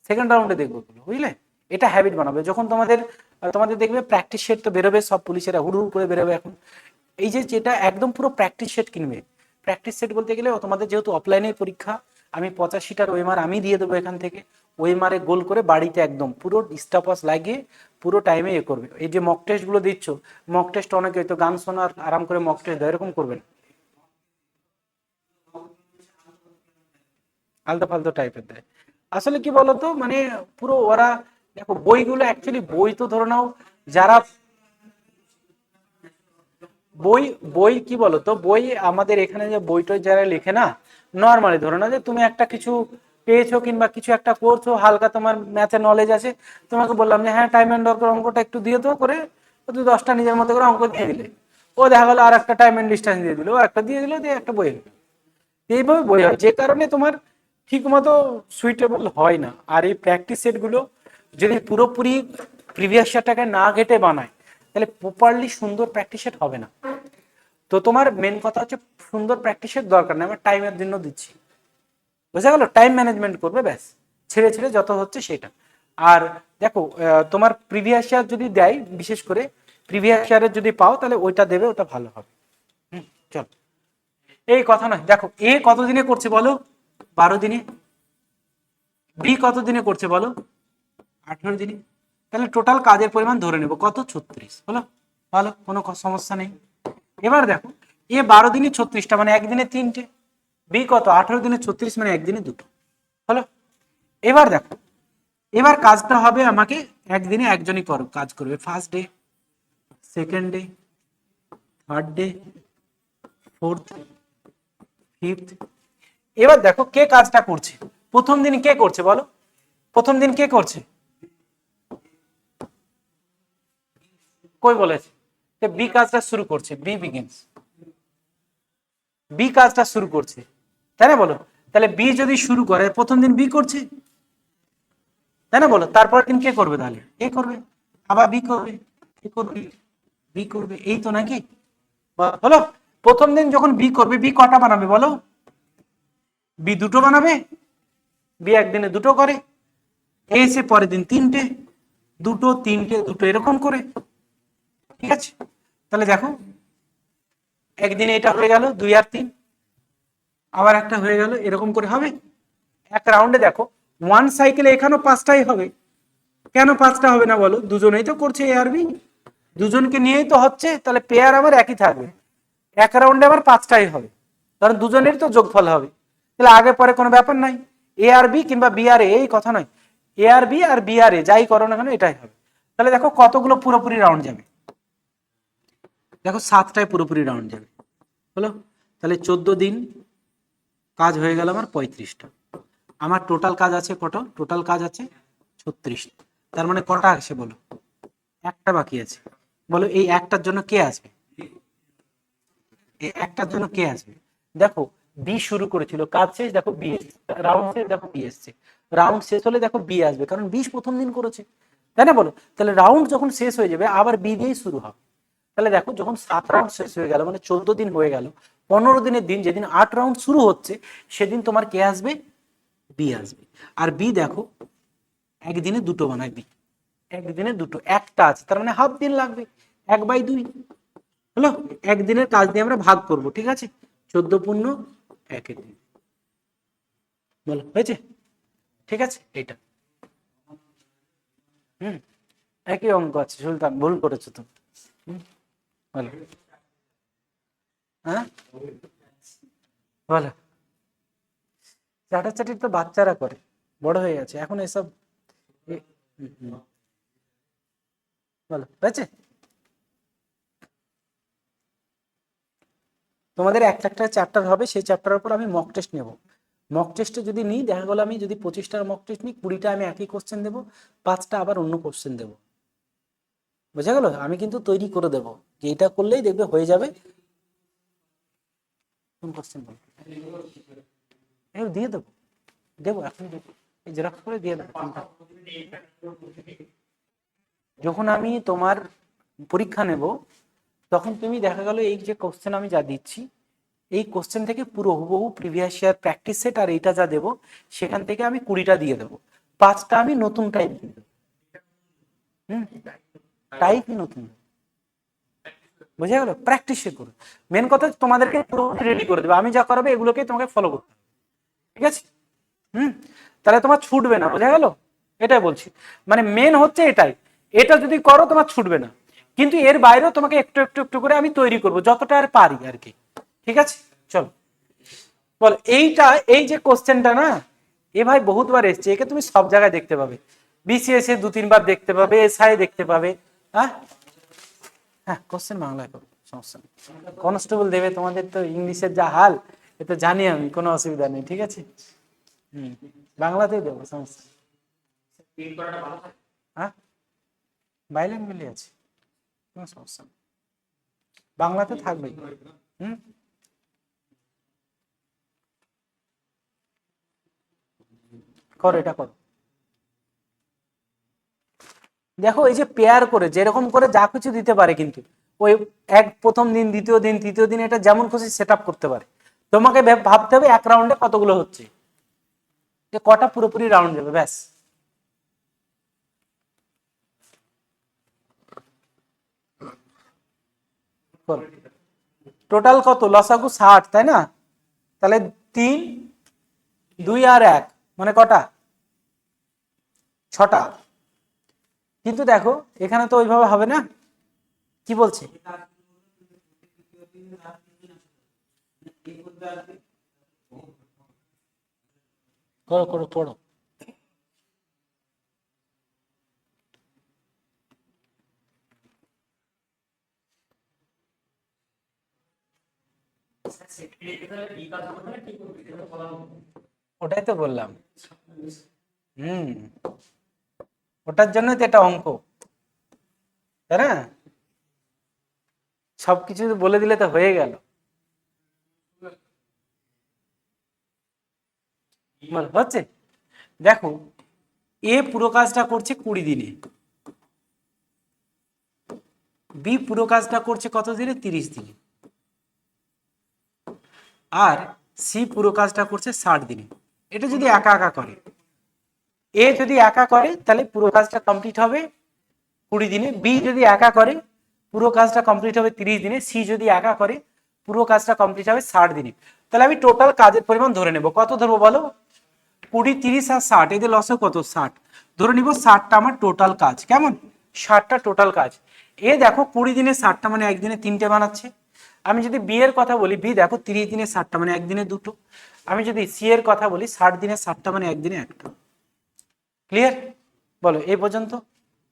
সেকেন্ড রাউন্ডে দেখবো, বুঝলে। এটা হ্যাবিট বানাবে যখন তোমাদের, তোমাদের দেখবে প্র্যাকটিস সেট তো বেরোবে, সব পুলিশেরা হুড় হুড় করে বেরোবে এখন। এই যে যেটা একদম পুরো প্র্যাকটিস সেট কিনবে। প্র্যাকটিস সেট বলতে গেলে তোমাদের যেহেতু অফলাইনে পরীক্ষা, আমি 85টার ওয়েমার আমি দিয়ে দেবো এখান থেকে, ওয়েমারে গোল করে বাড়িতে একদম পুরো স্টপওয়াচ লাগিয়ে পুরো টাইমে এ করবে। এই যে মক টেস্ট গুলো দিচ্ছ, মক টেস্ট অনেকে হয়তো গান শোনার আরাম করে মক টেস্ট দেয়, এরকম করবেন, আলতু ফালতু টাইপের দেয়। আসলে কি বলতো, মানে পুরো ওরা দেখো বইগুলো অ্যাকচুয়ালি, বই তো ধরে নাও যারা বই বই কি বলতো, বই আমাদের এখানে যে বইটই যারা লেখে না, নর্মালি ধরো না যে তুমি একটা কিছু পেয়েছো কিংবা কিছু একটা করছো, হালকা তোমার ম্যাথে নলেজ আছে, তোমাকে বললাম যে হ্যাঁ টাইম এন্ড দরকার অঙ্কটা একটু দিয়ে তো করে, ও তুই 10টা নিজের মতো করে অঙ্ক দিয়ে দিলে, ও দেখা গেলো আর একটা টাইম এন্ড ডিস্টেন্স দিয়ে দিল, ও একটা দিয়ে দিল, দিয়ে একটা বই হলো। এইভাবে বই হয়, যে কারণে তোমার ঠিক মতো সুইটেবল হয় না। আর এই প্র্যাকটিস সেট গুলো যদি পুরোপুরি প্রিভিয়াস ইয়ারটাকে না ঘেটে বানায়, তাহলে প্রপারলি সুন্দর প্র্যাকটিস সেট হবে না। তো তোমার মেন কথা হচ্ছে সুন্দর প্র্যাকটিসের দরকার নেই, আমরা টাইমের জন্য দিচ্ছি, বোঝা গেল, টাইম ম্যানেজমেন্ট করবে ব্যাস, ছেড়ে ছেড়ে যত হচ্ছে সেটা। আর দেখো তোমার প্রিভিয়াস ইয়ার যদি দেয়, বিশেষ করে প্রিভিয়াস ইয়ারের যদি পাও তাহলে ওইটা দেবে, ওটা ভালো হবে। চল, এই কথা নয়, দেখো এ কত দিনে করছে বলো, 12 দিনে। বি কত দিনে করছে বলো, 18 দিনে। তাহলে টোটাল কাজের পরিমাণ ধরে নেব কত, 36 হলো, ভালো, কোনো সমস্যা নেই। এবার দেখো এ 12 দিনে 36টা মানে একদিনে 3টে, বি কত 18 দিনে 36 মানে একদিনে 2টো, হলো। এবার দেখো, এবার কাজটা হবে আমাকে একদিনে একজনই কাজ করবে, first day, second day, third day, fourth, fifth. এবার দেখো কে কাজটা করছে, প্রথম দিন কে করছে বলো, প্রথম দিন কে করছে, কই বলেছে, বি কাজটা শুরু করছে, বি বিগিনস, বি কাজটা শুরু করছে, তাই না বলো। তাহলে বি যদি শুরু করে, প্রথম দিন বি করছে, তাই না বলো, তারপর দিন কে করবে, তাহলে এ করবে, আবার বি করবে, এ করবে, বি করবে, এই তো নাকি হলো। প্রথম দিন যখন বি করবে, বি কটা বানাবে বলো, বি 2টো বানাবে, বি একদিনে 2টো করে, এসে পরের দিন 3টে, 2টো 3টে 2টো এরকম করে, ঠিক আছে। তাহলে দেখো একদিনে এটা হয়ে গেল 2 আর 3, আবার একটা হয়ে গেল, এরকম করে হবে এক রাউন্ডে। দেখো ওয়ান সাইকেলে এখানেও 5টাই হবে, কেন 5টা হবে না বলো, দুজনেই তো করছে এ আর বি, দুজনকে নিয়েই তো হচ্ছে, তাহলে পেয়ার আবার একই থাকবে, এক রাউন্ডে আবার 5টাই হবে, কারণ দুজনের তো যোগফল হবে। তাহলে আগে পরে কোনো ব্যাপার নাই, এ আর বি কিংবা বি আর এ, এই কথা নয়, এ আর বি আর বি আর এ যাই করো না কেন এটাই হবে। তাহলে দেখো কতগুলো পুরোপুরি রাউন্ড যাবে, দেখো 7টায় পুরোপুরি রাউন্ড যাবে, হলো। তাহলে 14 দিন কাজ হয়ে গেল আমার 35টা, আমার টোটাল কাজ আছে কত, টোটাল কাজ আছে 36, তার মানে কটা আছে বলো, একটা বাকি আছে, বলো এই একটার জন্য কে আসবে, এই একটার জন্য কে আসবে। দেখো বি শুরু করেছিল, কাজ শেষ, দেখো বি রাউন্ড শেষ, দেখো বি এসছে, রাউন্ড শেষ হলে দেখো বি আসবে, কারণ বি প্রথম দিন করেছে, তাই না বলো। তাহলে রাউন্ড যখন শেষ হয়ে যাবে আবার বি দিয়েই শুরু হবে। তাহলে দেখো যখন 7 রাউন্ড শেষ হয়ে গেল মানে 14 দিন হয়ে গেল, 15 দিনের দিন যেদিন 8 রাউন্ড শুরু হচ্ছে, সেদিন তোমার কে আসবে, বি আসবে। আর বি দেখো একদিনে 2টো বানায় বি, একদিনে 2টো, একটা আছে তার মানে হাফ দিন লাগবে, 1/2 হলো। একদিনের কাজ দিয়ে আমরা ভাগ করব, ঠিক আছে, 14 পূর্ণ 1 দিন, বলো হয়েছে, ঠিক আছে। এইটা একই অঙ্ক আছে, সুলতান ভুল করেছো তো, বলো, হ্যাঁ বলো, চাটাচাটি তো বাচ্চারা করে, বড় হয়ে গেছে এখন এসব, বলো হয়েছে। তোমাদের একটা চ্যাপ্টার হবে, সেই চ্যাপ্টারের উপর আমি মক টেস্ট নেব, মক টেস্টে যদি নিই, দেখা গেলো আমি যদি 25টার মক টেস্ট নিই, 20টা আমি একই কোশ্চেন দেবো, 5টা আবার অন্য কোশ্চেন দেবো, বোঝা গেল। আমি কিন্তু তৈরি করে দেবো, যে এটা করলেই দেখবে হয়ে যাবে। কোন কোশ্চেন বল, দিয়ে দেবো, দেবো এখন দেবো, এই জেরক্স করে দিয়ে দেবো। যখন আমি তোমার পরীক্ষা নেব, তখন তুমি দেখা গেল এই যে কোশ্চেন আমি যা দিচ্ছি, এই কোশ্চেন থেকে পুরো হুবহু প্রিভিয়াস ইয়ার প্র্যাকটিস সেট আর এইটা যা দেবো, সেখান থেকে আমি 20টা দিয়ে দেবো, 5টা আমি নতুন টাইপ দিয়ে দেবো, টাইপই নতুন, বোঝা গেল, প্র্যাকটিসে করো। মেন কথা তোমাদেরকে পুরো রেডি করে দেবে, আমি যা করাবে এগুলোকে তোমাকে ফলো করতে হবে, ঠিক আছে। তাহলে তোমার ছুটবে না, বোঝা গেল, এটাই বলছি, মানে মেন হচ্ছে এটাই, এটা যদি করো তোমার ছুটবে না, কিন্তু এর বাইরেও তোমাকে একটু একটু একটু করে আমি তৈরি করব যতটা আর পারি আর কি, ঠিক আছে। চলো বল, এইটা এই যে কোশ্চেনটা না, এ ভাই বহুতবার এসছে, একে তুমি সব জায়গায় দেখতে পাবে, বিসিএস এ 2-3 বার দেখতে পাবে, এসআই দেখতে পাবে। হ্যাঁ হ্যাঁ, কোশ্চেন বাংলায় করো, সমস্যা নেই। কনস্টেবল দেবে, তোমাদের তো ইংলিশের যা হাল, এ তো জানি আমি, কোনো অসুবিধা নেই, ঠিক আছে। বাংলাতেই দেবো, সমস্যা নেই। হ্যাঁ, বাইল্যাঙ্গুয়ালি আছে, কোনো সমস্যা নেই, বাংলাতে থাকবেই। হুম, করো, এটা করো। দেখো এই যে পেয়ার করে যেরকম করে যা কিছু দিতে পারে, কিন্তু ওই প্রথম দিন, দ্বিতীয় দিন, তৃতীয় দিন, এটা যেমন খুশি সেট আপ করতে পারে। তোমাকে ভাবতে হবে এক রাউন্ডে কতগুলো হচ্ছে, যে কটা পুরোপুরি রাউন্ড যাবে, ব্যাস। টোটাল কত, লসাগু 60, তাই না? তাহলে 3, 2 আর 1 মানে কটা, 6টা। কিন্তু দেখো এখানে তো ওইভাবে হবে না, কি বলছে, করো করো পড়ো। ওটাই তো বললাম। হুম, ওটার জন্য তো এটা অঙ্ক, তাই না? সবকিছু বলে দিলে তো হয়ে গেল। হচ্ছে, দেখো এ পুরো কাজটা করছে 20 দিনে, বি পুরো কাজটা করছে কত দিনে, 30 দিনে, আর সি পুরো কাজটা করছে 60 দিনে। এটা যদি একা একা করে, এ যদি একা করে তাহলে পুরো কাজটা কমপ্লিট হবে 20 দিনে, বি যদি একা করে পুরো কাজটা কমপ্লিট হবে 30 দিনে, সি যদি একা করে পুরো কাজটা কমপ্লিট হবে 60 দিনে। তাহলে আমি টোটাল কাজের পরিমাণ ধরে নেব, কত ধরবো বলো, 20, 30 আর 60, এদের লসে কত, 60, ধরে নিব 60টা আমার টোটাল কাজ, কেমন, 60টা টোটাল কাজ। এ দেখো 20 দিনে 60টা মানে একদিনে 3টে বানাচ্ছে। আমি যদি বি এর কথা বলি, বি দেখো 30 দিনে 60টা মানে একদিনে 2টো। আমি যদি সি এর কথা বলি, 60 দিনে 60টা মানে একদিনে 1টো। ক্লিয়ার? বলো এই পর্যন্ত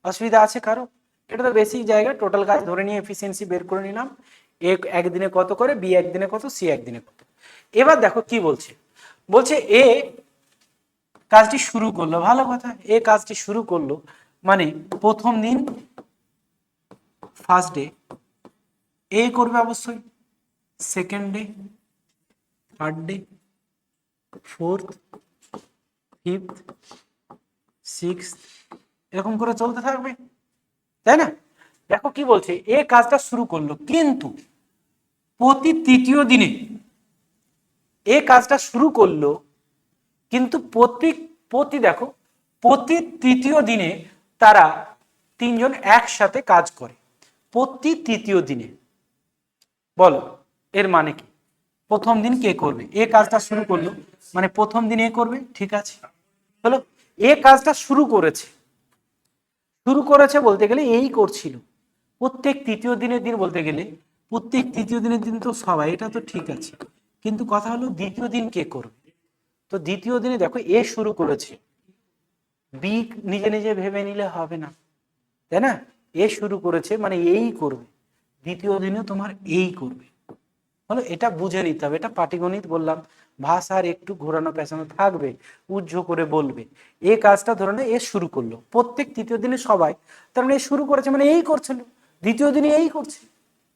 অসুবিধা আছে কারো? এটা তো বেসিক জায়গা, টোটাল কাজ ধরে নিয়ে এফিসিয়েন্সি বের করে নিলাম, এ একদিনে কত করে, বি একদিনে কত, সি একদিনে কত। এবার দেখো কি বলছে, বলছে এ কাজটি শুরু করলো, ভালো কথা, এ কাজটি শুরু করলো মানে প্রথম দিন, ফার্স্ট ডে এ করবে অবশ্যই, second day, third day, fourth, fifth, sixth, এরকম করে চলতে থাকবে, তাই না? দেখো কি বলছে, এ কাজটা শুরু করলো, কিন্তু প্রতি তৃতীয় দিনে এ কাজটা শুরু করলো, কিন্তু প্রতি প্রতি দেখো প্রতি তৃতীয় দিনে তারা 3জন একসাথে কাজ করে, প্রতি তৃতীয় দিনে। বলো এর মানে কি, প্রথম দিন কে করবে, এ কাজটা শুরু করলো মানে প্রথম দিন এ করবে, ঠিক আছে। হলো, এ কাজটা শুরু করেছে, শুরু করেছে বলতে গেলে এই করছিল প্রত্যেক তৃতীয় দিনের দিন, বলতে গেলে প্রত্যেক তৃতীয় দিনের দিন তো সবাই, এটা তো ঠিক আছে, কিন্তু কথা হলো দ্বিতীয় দিন কে করবে। তো দ্বিতীয় দিনে দেখো এ শুরু করেছে, বি নিজে নিজে ভেবে নিলে হবে না, তাই না? এ শুরু করেছে মানে এই করবে, দ্বিতীয় দিনে তোমার এই করবে। হলো, এটা বুঝে নিতে হবে, এটা পাটিগণিত বললাম, ভাষার একটু ঘোরানো পেছানো থাকবে, উজ্জ্ব করে বলবে। এই কাজটা ধরে না এ শুরু করলো প্রত্যেক তৃতীয় দিনে সবাই, তার মানে এ শুরু করেছে মানে এই করছিল, দ্বিতীয় দিনে এই করছে,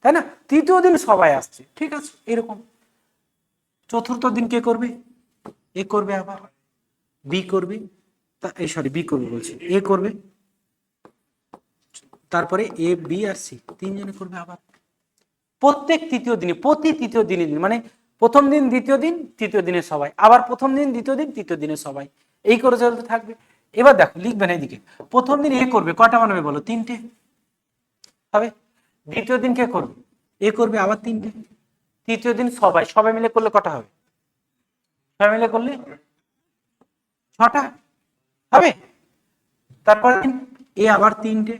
তাই না? তৃতীয় দিন সবাই আসছে, ঠিক আছে, এরকম। চতুর্থ দিন কে করবে, এ করবে, আবার বি করবে, সরি বি করবে বলছি, এ করবে, তারপরে এ, বি আর সি 3জনে করবে আবার প্রত্যেক তৃতীয় দিনে, প্রতি তৃতীয় দিনে দিন মানে প্রথম দিন, দ্বিতীয় দিন, তৃতীয় দিনে সবাই, আবার প্রথম দিন, দ্বিতীয় দিন, তৃতীয় দিনে সবাই, এই করে চলতে থাকবে। এবার দেখো লিখবেন এইদিকে, প্রথম দিন এ করবে, কটা বানাবে বলো, 3টে হবে। দ্বিতীয় দিন কে করবে, এ করবে, আবার 3টে। তৃতীয় দিন সবাই, সবাই মিলে করলে কটা হবে, সবাই মিলে করলে 6টা হবে। তারপর দিন এ আবার 3টে,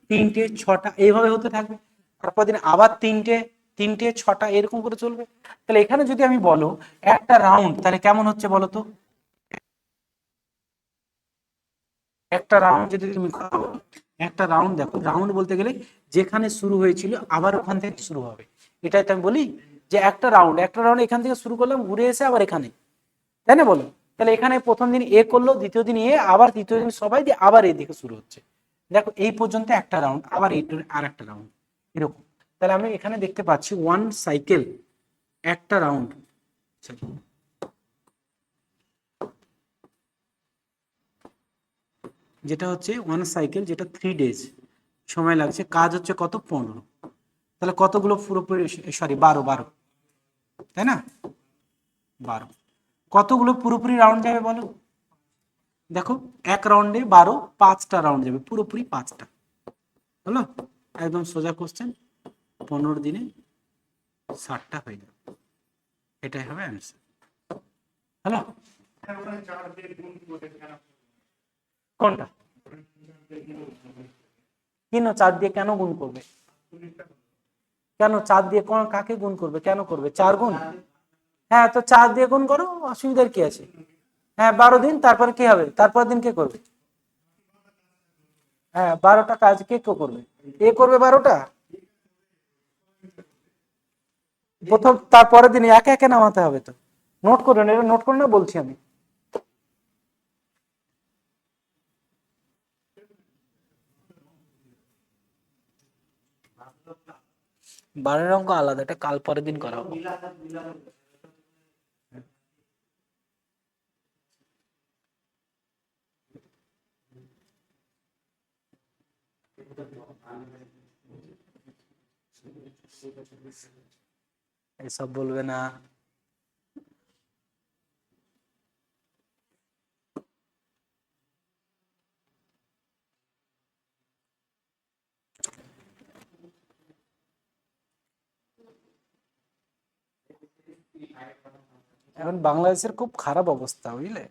3টে, 6টা, এইভাবে হতে থাকবে। তারপর দিন আবার 3টে, 3টে, 6টা, এরকম করে চলবে। তাহলে এখানে যদি আমি বলো একটা রাউন্ড, তাহলে কেমন হচ্ছে বলো তো, একটা রাউন্ড যদি তুমি করো, একটা রাউন্ড দেখো, রাউন্ড বলতে গেলে যেখানে শুরু হয়েছিল আবার ওখান থেকে শুরু হবে, এটাই তো আমি বলি যে একটা রাউন্ড এখান থেকে শুরু করলাম, ঘুরে এসে আবার এখানে, তাই না বলো? তাহলে এখানে প্রথম দিন এ করলো, দ্বিতীয় দিন এ, আবার তৃতীয় দিন সবাই দিয়ে আবার এই দিকে শুরু হচ্ছে। দেখো এই পর্যন্ত একটা রাউন্ড, আবার এইটার আর একটা রাউন্ড, এরকম। তাহলে আমি এখানে দেখতে পাচ্ছি ওয়ান সাইকেল, একটা রাউন্ড, যেটা হচ্ছে ওয়ান সাইকেল, যেটা 3 days সময় লাগছে, কাজ হচ্ছে কত, 15। তাহলে কতগুলো পুরোপুরি, সরি 12, তাই না, 12, কতগুলো পুরোপুরি রাউন্ড যাবে বলো? দেখো এক রাউন্ডে 12, 5টা রাউন্ড যাবে, পুরোপুরি 5টা হলো, একদম সোজা কোশ্চেন। 15 দিনে 60টা হয়ে যাবে, এটাই হবে অ্যান্সার। হ্যালো, কোনটা কেন 4 দিয়ে কেন গুণ করবে? কেন 4 দিয়ে কাকে গুণ করবে, কেন করবে 4 গুণ? হ্যাঁ, তো 4 দিয়ে গুণ করো, অসুবিধার কি আছে? হ্যাঁ 12 দিন, তারপর কি হবে, তারপর দিন কে করবে? হ্যাঁ 12টা কাজ কে করবে? এ করবে 12টা, প্রথম তারপরের দিন একে একে নামাতে হবে তো। নোট করুন, এটা নোট করুন না বলছি আমি। বারের অঙ্ক আলাদা, এটা কাল পরের দিন করা হবে। এসব বলবে না। এখন বাংলাদেশের খুব খারাপ অবস্থা বুঝলে,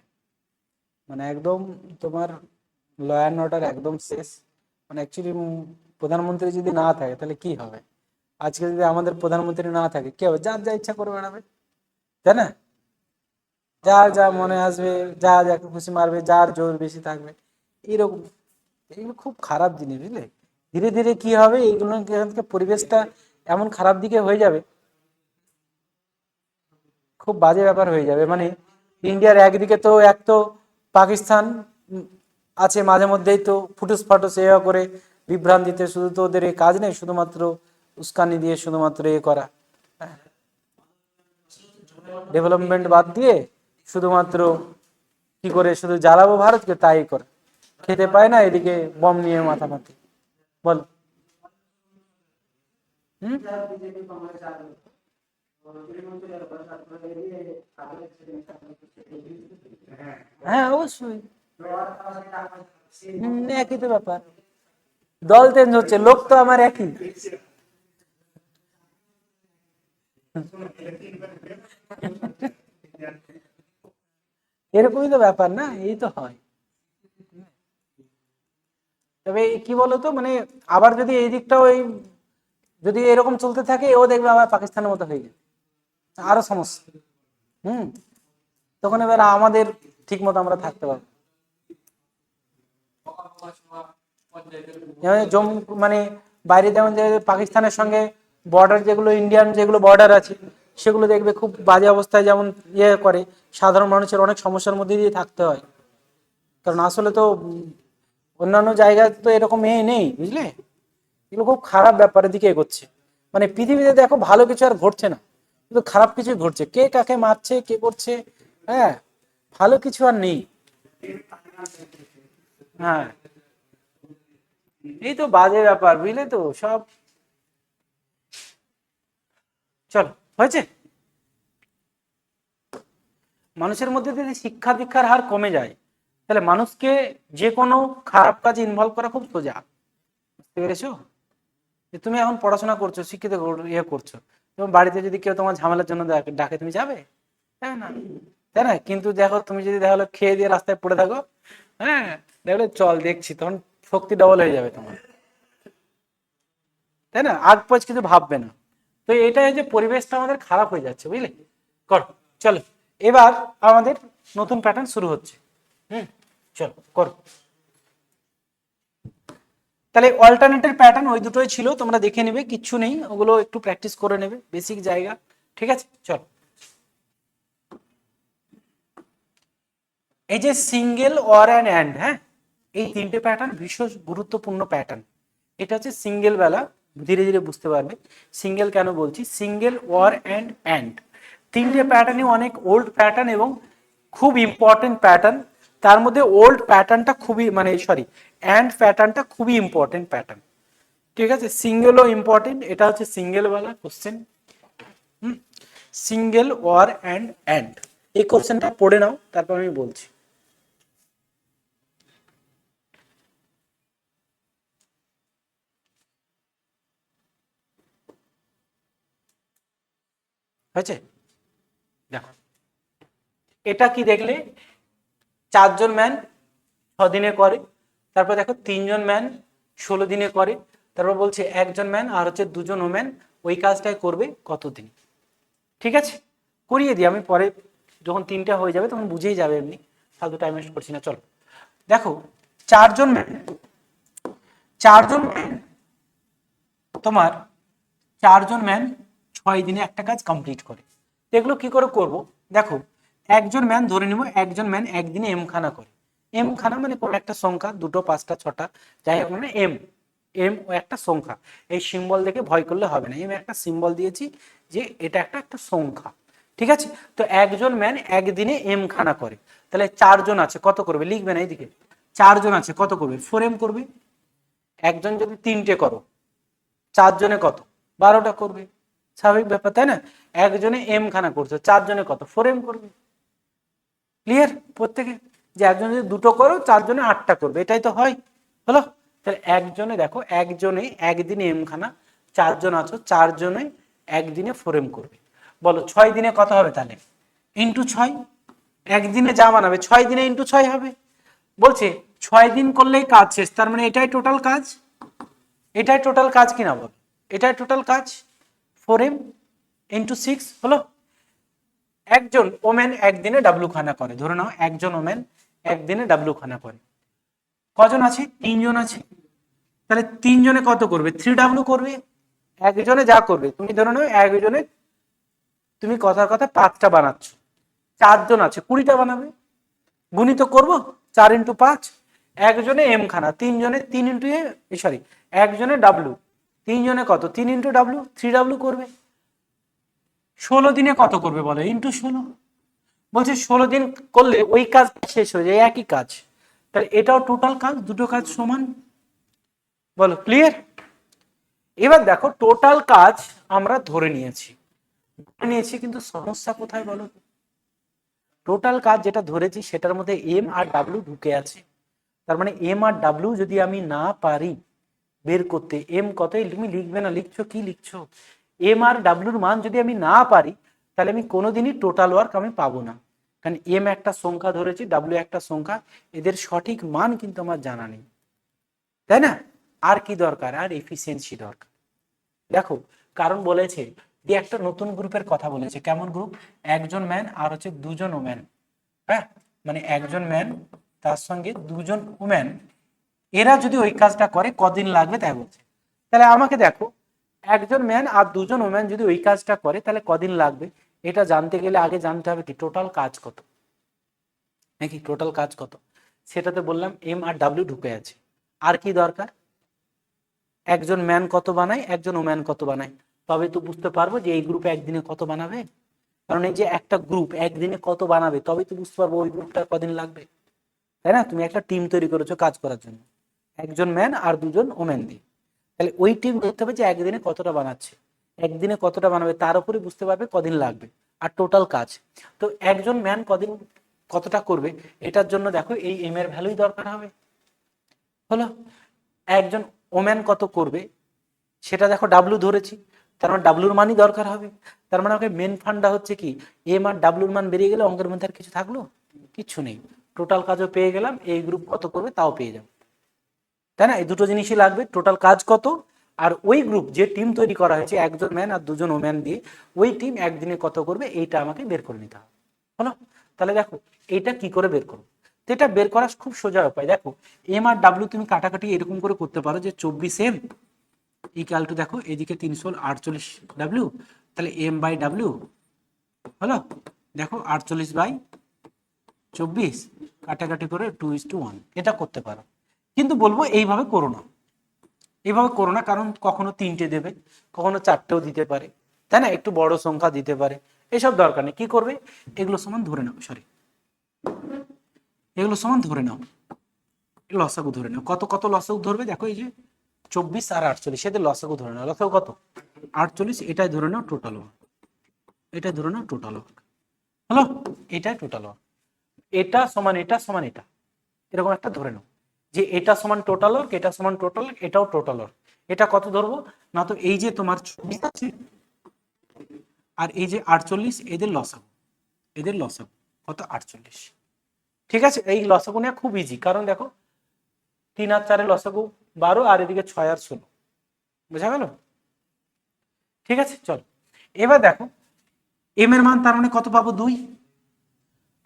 মানে একদম তোমার ল অ্যান্ড অর্ডার একদম শেষ। মানে অ্যাকচুয়ালি প্রধানমন্ত্রী যদি না থাকে তাহলে কি হবে? আজকে যদি আমাদের প্রধানমন্ত্রী না থাকে কি হবে? যার যা ইচ্ছা করে বেড়াবে, তাই না? যার যা মনে আসবে, যা যাকে খুশি মারবে, যার জোর বেশি থাকবে, এরকম। এগুলো খুব খারাপ জিনিস বুঝলে। ধীরে ধীরে কি হবে, এইগুলো এখান থেকে পরিবেশটা এমন খারাপ দিকে হয়ে যাবে, খুব বাজে ব্যাপার হয়ে যাবে। মানে ইন্ডিয়ার একদিকে তো পাকিস্তান আছে, মাঝে মধ্যেই তো ফুটুস ফাটুস এ করে বিভ্রান্তিতে, শুধু তো ওদের এই কাজ নেই, শুধুমাত্র উস্কানি দিয়ে শুধুমাত্র এ করা, ডেভেলপমেন্ট বাদ দিয়ে শুধুমাত্র কি করে শুধু জ্বালাবো ভারতকে, তাই করে খেতে পায় না, এদিকে বম নিয়ে মাথামাতি, বল। হুম, হ্যাঁ অবশ্যই। একই তো ব্যাপার, দল চেঞ্জ হচ্ছে, লোক তো আমার একই। এরকমই তো ব্যাপার না, এই তো হয়। তবে কি বলতো, মানে আবার যদি এই দিকটাও যদি এরকম চলতে থাকে, ও দেখবে আবার পাকিস্তানের মতো হয়ে যাবে, আরো সমস্যা। হুম, তখন এবার আমাদের ঠিক মতো আমরা থাকতে পারবো। যেমন মানে বাইরে যেমন যে পাকিস্তানের সঙ্গে বর্ডার, যেগুলো ইন্ডিয়ান যেগুলো বর্ডার আছে, সেগুলো দেখবে খুব বাজে অবস্থায়, যেমন করে সাধারণ মানুষের অনেক সমস্যার মধ্যে দিয়ে থাকতে হয়। কারণ আসলে তো অন্যান্য জায়গায় তো এরকম নেই বুঝলে। এগুলো খুব খারাপ ব্যাপারের দিকে এগোচ্ছে। মানে পৃথিবীতে দেখো ভালো কিছু আর ঘটছে না, কিন্তু খারাপ কিছু ঘটছে, কে কাকে মারছে, কে করছে। হ্যাঁ, ভালো কিছু আর নেই। হ্যাঁ, এই তো বাজে ব্যাপার বুঝলে তো সব। চলো, হয়েছে। মানুষের মধ্যে যদি শিক্ষা দীক্ষার হার কমে যায়, তাহলে মানুষকে যে কোনো খারাপ কাজে ইনভলভ করা খুব সোজা। বুঝতে পেরেছো? যে তুমি এখন পড়াশোনা করছো, শিক্ষিত করছো, এবং বাড়িতে যদি কেউ তোমার ঝামেলার জন্য ডাকে, তুমি যাবে? তাই না? তাই না? কিন্তু দেখো তুমি যদি দেখো খেয়ে দিয়ে রাস্তায় পড়ে থাকো, হ্যাঁ, দেখলে চল দেখছি, তখন শক্তি ডবল হয়ে যাবে তোমার, তাই না? আগ পজ কিছু ভাববে না। তো এটাই যে পরিবেশটা আমাদের খারাপ হয়ে যাচ্ছে বুঝলে। করো, চলো, এবার আমাদের নতুন প্যাটার্ন শুরু হচ্ছে। হুম, চলো করো। তাহলে অল্টারনেটের প্যাটার্ন ওই দুটোই ছিল, তোমরা দেখে নেবে, কিচ্ছু নেই, ওগুলো একটু প্র্যাকটিস করে নেবে, বেসিক জায়গা। ঠিক আছে, চল। এই যে সিঙ্গেল, অর অ্যান্ড, হ্যাঁ, এই তিনটে প্যাটার্ন ভীষণ গুরুত্বপূর্ণ প্যাটার্ন। এটা হচ্ছে সিঙ্গেল বেলা, ধীরে ধীরে বুঝতে পারবে সিঙ্গেল কেন বলছি। সিঙ্গেল, অর অ্যান্ড তিনটে প্যাটার্নই অনেক ওল্ড প্যাটার্ন এবং খুব ইম্পর্টেন্ট প্যাটার্ন। তার মধ্যে ওল্ড প্যাটার্নটা খুবই মানে সরি অ্যান্ড প্যাটার্নটা খুবই ইম্পর্টেন্ট প্যাটার্ন। ঠিক আছে, সিঙ্গেলও ইম্পর্টেন্ট, এটা হচ্ছে সিঙ্গেল বেলা কোশ্চেন। সিঙ্গেল, অর অ্যান্ড এই কোশ্চেনটা পড়ে নাও, তারপর আমি বলছি। হয়েছে, দেখো এটা কি দেখলে, 4 জন ম্যান 6 দিনে করে, তারপর দেখো 3 জন ম্যান 16 দিনে করে, তারপর বলছে 1 জন ম্যান আর হচ্ছে 2 জন ওম্যান ওই কাজটাই করবে কতদিন। ঠিক আছে, করিয়ে দিই আমি পরে, যখন 3টা হয়ে যাবে তখন বুঝেই যাবে, এমনি ফালতু টাইম ওয়েস্ট করছি না। চলো দেখো, 4 জন ম্যান, 4 জন ম্যান তোমার 4 জন ম্যান 6 দিনে একটা কাজ কমপ্লিট করে। এগুলো কি করে করব, দেখো একজন ম্যান ধরে নিব, একজন ম্যান একদিনে এম খানা করে। এম খানা মানে কোনো একটা সংখ্যা, 2টো 5টা 6টা যাই হোক, মানে এম, এম ও একটা সংখ্যা। এই সিম্বল দেখে ভয় করলে হবে না, এম একটা সিম্বল দিয়েছি যে এটা একটা সংখ্যা। ঠিক আছে, তো একজন ম্যান একদিনে এম খানা করে, তাহলে 4 জন আছে কত করবে, লিখবে না এইদিকে, 4 জন আছে কত করবে, 4m করবে। একজন যদি 3টে করো, 4 জনে কত, 12টা করবে, স্বাভাবিক ব্যাপার তাই না। একজনে এম খানা করছে, 4 জনে কত, 4m করবে। ক্লিয়ার প্রত্যেকে, যে একজন যদি 2টো করো 4 জনে 8টা করবে, এটাই তো হয়, হলো। তাহলে একজনে দেখো, একজনে একদিনে এম খানা, 4 জন আছো, 4 জনে একদিনে 4m করবে। বলো 6 দিনে কত হবে তাহলে, ইন্টু 6, একদিনে যা বানাবে 6 দিনে ইন্টু 6 হবে। বলছে 6 দিন করলেই কাজ শেষ, তার মানে এটাই টোটাল কাজ, এটাই টোটাল কাজ কিনা বল, এটাই টোটাল কাজ, 4m ইন্টু 6 হলো। একজন ওমেন একদিনে ডাব্লু খানা করে, ধরে নাও একজন ওমেন একদিনে ডাব্লু খানা করে, কজন আছে, 3 জন আছে, তাহলে 3 জনে কত করবে, 3w করবে। একজনে যা করবে, তুমি ধরে নাও একজনে তুমি কথার কথা 5টা বানাচ্ছ, 4 জন আছে 20টা বানাবে, গুণিত করব 4 ইন্টু 5, একজনে এম খানা, 3 জনে 3 ইন্টু সরি একজনে ডাব্লু, 3 জনে কত, 3 ইন্টু ডাব্লু, 3w করবে। 16 দিনে কত করবে বলো, ইন্টু 16, বলছে 16 দিন করলে ওই কাজ শেষ হয়ে যায়, একই কাজ, তাহলে এটাও টোটাল কাজ, দুটো কাজ সমান। বলো ক্লিয়ার। এবার দেখো টোটাল কাজ আমরা ধরে নিয়েছি, কিন্তু সমস্যা কোথায় বলো, টোটাল কাজ যেটা ধরেছি সেটার মধ্যে এম আর ডাব্লিউ ঢুকে আছে, তার মানে এম আর ডাব্লিউ যদি আমি না পারি বের করতে, এম কত তুমি লিখবে না, লিখছো কি লিখছো, এম আর ডাব্লিউর মান যদি আমি না পারি, তাহলে আমি কোনোদিনই টোটাল ওয়ার্ক আমি পাবো না, কারণ এম একটা সংখ্যা ধরেছি, ডাব্লিউ একটা সংখ্যা, এদের সঠিক মান কিন্তু আমার জানা নেই, তাই না। আর কি দরকার, আর এফিসিয়েন্সি দরকার। দেখো কারণ বলেছে যে একটা নতুন গ্রুপের কথা বলেছে, কেমন গ্রুপ, একজন ম্যান আর হচ্ছে 2 জন ওম্যান, হ্যাঁ, মানে একজন ম্যান তার সঙ্গে 2 জন ওম্যান, এরা যদি ওই কাজটা করে কদিন লাগবে তাই বলছে। তাহলে আমাকে দেখো, একজন ম্যান আর 2 জন ওম্যান যদি ওই কাজটা করে তাহলে কদিন লাগবে, এটা জানতে গেলে আগে জানতে হবে কি টোটাল কাজ কত, নাকি টোটাল কাজ কত, সেটাতে বললাম এম আর ডাব্লিউ ঢুকে আছে। আর কি দরকার, একজন ম্যান কত বানায়, একজন ওম্যান কত বানায়, তবে তো বুঝতে পারবো যে এই গ্রুপে একদিনে কত বানাবে, কারণ এই যে একটা গ্রুপ একদিনে কত বানাবে তবে তো বুঝতে পারবো ওই গ্রুপটা কদিন লাগবে, তাই না। তুমি একটা টিম তৈরি করেছো কাজ করার জন্য, একজন ম্যান আর 2 জন ওম্যান দিয়ে, তাহলে ওই টিম দেখতে হবে যে একদিনে কতটা বানাচ্ছে, একদিনে কতটা বানাবে তার উপরে বুঝতে পারবে কদিন লাগবে আর টোটাল কাজ। তো একজন ম্যান কদিন কতটা করবে, এটার জন্য দেখো এই এম এর ভ্যালুই দরকার হবে, হলো। একজন ওম্যান কত করবে সেটা দেখো ডাব্লু ধরেছি, তার মানে ডাব্লুর মানই দরকার হবে, তার মানে ওকে মেন ফান্ডটা হচ্ছে কি, এম আর ডাব্লুর মান বেরিয়ে গেলে অঙ্কের মধ্যে আর কিছু থাকলো, কিচ্ছু নেই, টোটাল কাজও পেয়ে গেলাম, এই গ্রুপ কত করবে তাও পেয়ে যাবো, তাই না। এই দুটো জিনিসই লাগবে, টোটাল কাজ কত, আর ওই গ্রুপ যে টিম তৈরি করা হয়েছে একজন ম্যান আর 2 জন ওম্যান দিয়ে, ওই টিম একদিনে কত করবে এইটা আমাকে বের করে নিতে হবে, হলো। তাহলে দেখো এইটা কি করে বের করবো, তো এটা বের করা খুব সোজা উপায়। দেখো এম আর ডাব্লিউ তুমি কাটাকাটি এরকম করে করতে পারো যে 24 এম ইকুয়াল টু দেখো এদিকে 348 ডাব্লিউ, তাহলে এম বাই ডাব্লিউ হলো দেখো 48/24 কাটাকাটি করে 2:1 এটা করতে পারো। কিন্তু বলবো এইভাবে করো না, এইভাবে করো না, কারণ কখনো 3টে দেবে, কখনো 4টেও দিতে পারে, তাই না, একটু বড় সংখ্যা দিতে পারে, এসব দরকার নেই। কি করবে, এগুলো সমান ধরে নাও, এগুলো সমান ধরে নাও, লসাগু ধরে নাও। কত কত লসাগু ধরবে দেখো, এই যে 24 আর 48 এদের লসাগু ধরে নাও। লসাগু কত 48, এটাই ধরে নাও টোটাল ওয়ার্ক, এটাই ধরে নাও টোটাল ওয়ার্ক হলো, এটাই টোটাল ওয়ার্ক। এটা সমান এটা সমান এটা, এরকম একটা ধরে নাও যে এটা সমান টোটাল ওয়ার্ক, এটা সমান টোটাল ওয়ার্ক, এটাও টোটাল ওয়ার্ক। এটা কত ধরবো না, তো এই যে তোমার 24 আছে আর এই যে 48 এদের লসাগু, এদের লসাগু কত 48। ঠিক আছে, এই লসাগু নেওয়া খুব ইজি, কারণ দেখো 3 আর 4 লসাগু 12 আর এদিকে 6 আর 16, বুঝা গেল? ঠিক আছে, চল এবার দেখো এম এর মান তার মানে কত পাবো 2,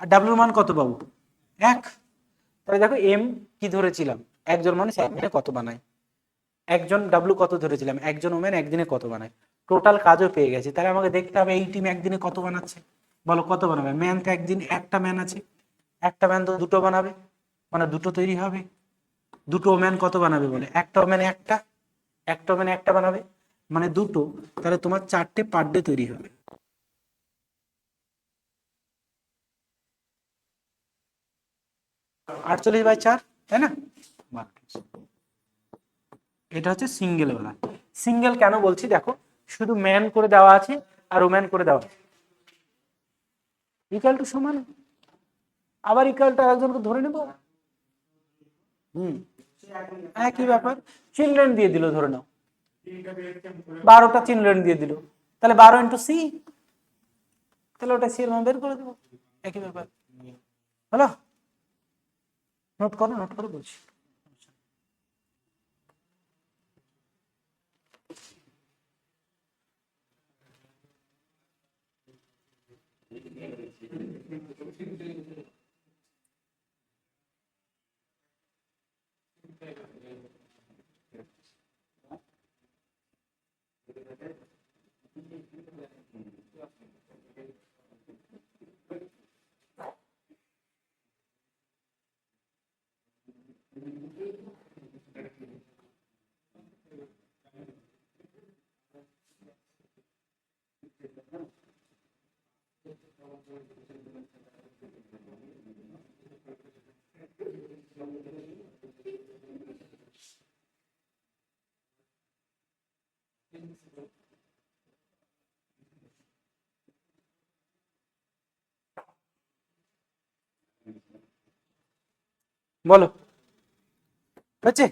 আর ডাব্লিউর মান কত পাবো 1। তাহলে দেখো এম কি ধরেছিলাম, একজন মানুষ একদিনে কত বানায়, একজন ডাব্লিউ কত ধরেছিলাম, একজন ওমেন একদিনে কত বানায়, টোটাল কাজও পেয়ে গেছে। তাহলে আমাকে দেখতে হবে এই টিম একদিনে কত বানাচ্ছে, বলো কত বানাবে। ম্যান তো একদিন একটা ম্যান আছে, একটা ম্যান তো দুটো বানাবে, মানে দুটো তৈরি হবে। দুটো ওম্যান কত বানাবে বলে, একটা ওম্যান একটা, একটা ওম্যান একটা বানাবে, মানে দুটো, তাহলে তোমার 4টে পার ডে তৈরি হবে। আটচল্লিশ বাই 4, তাই না? এটা হচ্ছে সিঙ্গেল বেলা। সিঙ্গেল কেন বলছি দেখো, শুধু ম্যান করে দেওয়া আছে আর ওম্যান করে দেওয়া আছে, ইকুয়াল টু সমান, আবার ইকুয়াল টু একজনকে ধরে নেব। একই ব্যাপার, চিলড্রেন দিয়ে দিল, ধরে নাও 12টা চিলড্রেন দিয়ে দিল, তাহলে 12 ইন্টু সি, তাহলে ওটা সি এর মান বের করে দেবো, একই ব্যাপার হলো। নোট করো, নোট করে বলছি। বলো হচ্ছে?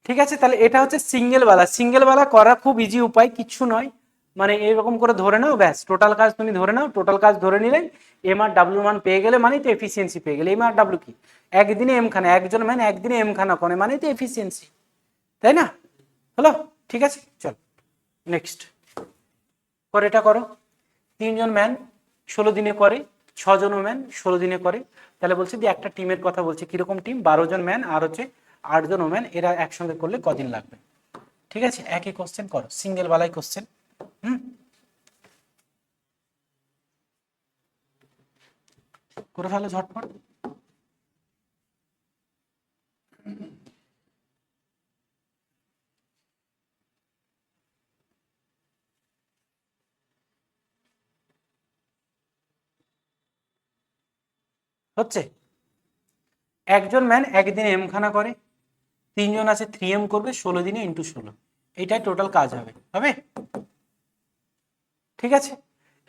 ঠিক আছে, তাহলে এটা হচ্ছে সিঙ্গেল বেলা। সিঙ্গেল বেলা করা খুব ইজি উপায়, কিচ্ছু নয়, মানে এরকম করে ধরে নাও, ব্যাস টোটাল কাজ তুমি ধরে নাও। টোটাল কাজ ধরে নিলে এম আর ডাব্লিউ মান পেয়ে গেলে মানে তো এফিসিয়েন্সি পেয়ে গেলে। এম আর ডাব্লিউ কি, একদিনে এম খানা, একজন ম্যান একদিনে এম খানা করে মানে তো এফিসিয়েন্সি, তাই না? হলো, ঠিক আছে, চল নেক্সট করে, এটা করো। 3জন ম্যান 16 দিনে করে, 6জন ম্যান 16 দিনে করে, তাহলে বলছি যে একটা টিমের কথা বলছে, কিরকম টিম, 12জন ম্যান আর হচ্ছে 8জন ওম্যান, এরা একসঙ্গে করলে কদিন লাগবে। ঠিক আছে, একই কোশ্চেন করো, সিঙ্গেল বেলায় কোশ্চেন। করে ফেলো ঝটপট। হচ্ছে একজন ম্যান একদিনে এম খানা করে, 3জন আছে 3M করবে, 16 দিনে ইন্টু 16, এইটাই টোটাল কাজ হবে, হবে? ঠিক আছে,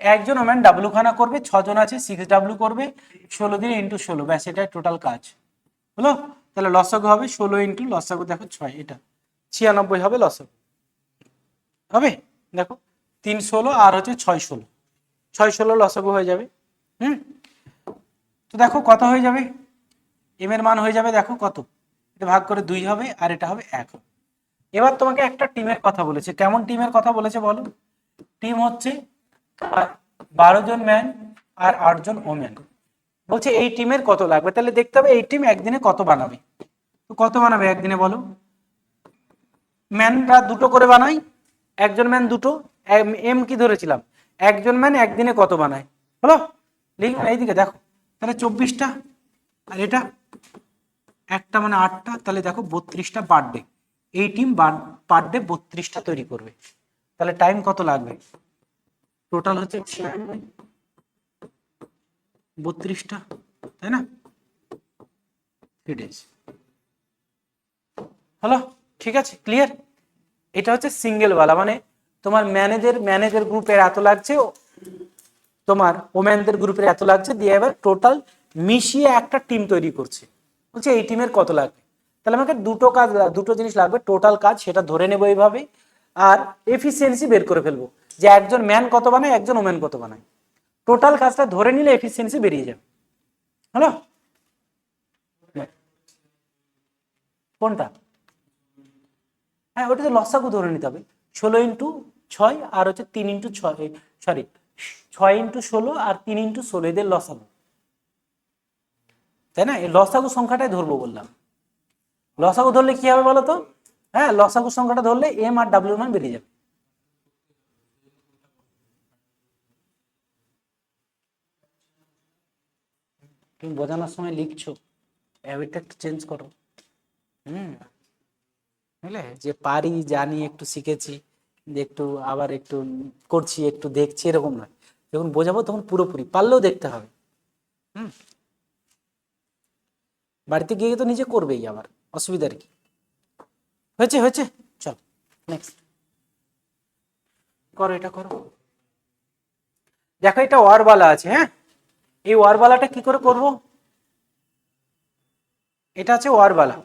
একজন ওম্যান ডাব্লু খানা করবে, 6জন আছে 6W করবে, 16 দিনে ইন্টু 16, ব্যাস এটাই টোটাল কাজ হলো। তাহলে লসাগু হবে 16 ইন্টু লসাগু দেখো 6, এটা 96 হবে লসাগু, হবে? দেখো 3 16 আর হচ্ছে 6 16, 6 16 লসাগু হয়ে যাবে। তো দেখো কত হয়ে যাবে, এম এর মান হয়ে যাবে দেখো কত, এটা ভাগ করে 2 হবে আর এটা হবে 1 হবে। এবার তোমাকে একটা টিমের কথা বলেছে, কেমন টিমের কথা বলেছে বলো? টিম হচ্ছে 12জন ম্যান আর 8জন ওম্যান, বলছে এই টিমের কত লাগবে, তাহলে দেখতে হবে এই টিম একদিনে কত বানাবে। তো কত বানাবে একদিনে বলো? ম্যানরা দুটো করে বানাই, একজন ম্যান দুটো, এম কি ধরেছিলাম, একজন ম্যান একদিনে কত বানায়, হলো? লিখবে এইদিকে দেখো, তাহলে 24টা, আর এটা একটা মানে 8টা, তাহলে দেখো 32টা পার ডে। এই টিম পার ডে 32টা তৈরি করবে, তাহলে টাইম কত লাগবে? টোটাল হচ্ছে 32টা, তাই না? 3 days। হলো? ঠিক আছে, ক্লিয়ার? এটা হচ্ছে সিঙ্গেল ওয়ালা, মানে তোমার ম্যানেজার গ্রুপের এত লাগছে, তোমার ওম্যানদের গ্রুপের এত লাগছে, দিয়ে এবার টোটাল মিশিয়ে একটা টিম তৈরি করছে। বলছে এই টিমের কত লাগবে, তাহলে আমাকে দুটো জিনিস লাগবে, টোটাল কাজ সেটা ধরে নেবো এইভাবে, আর এফিসিয়েন্সি বের করে ফেলবো, যে একজন ম্যান কত বানায় একজন ওম্যান কত বানায়। টোটাল কাজটা ধরে নিলে এফিসিয়েন্সি বেরিয়ে যাবে। হলো? কোনটা? হ্যাঁ, ওটা তো লসাগু ধরে নিতে হবে। 16x6 আর হচ্ছে 3x6, সরি 6x16 আর 3x16 এদের লসাগু, তাই না? এই লসাগু সংখ্যাটাই ধরবো বললাম। লসাগু ধরলে কি হবে বলো তো? হ্যাঁ, লসাগু সংখ্যাটা ধরলে এম আর ডাব্লিউ মান বেরিয়ে যাবে। তুমি বোঝানোর সময় লিখছো, হ্যাবিটটা একটু চেঞ্জ করো। বুঝলে, যে পারি জানি একটু শিখেছি, যে একটু আবার একটু করছি একটু দেখছি, এরকম নয়। যখন বোঝাবো তখন পুরোপুরি পারলেও দেখতে হবে। বাড়িতে গিয়ে তো নিজে করবেই, আবার অসুবিধার কি? হয়েছে হয়েছে, চল নেক্সট করো, এটা করো। দেখো এটা ওয়ারবালা আছে, হ্যাঁ, এই ওয়ারবালাটা কি করে করব? এটা আছে ওয়ারবালা।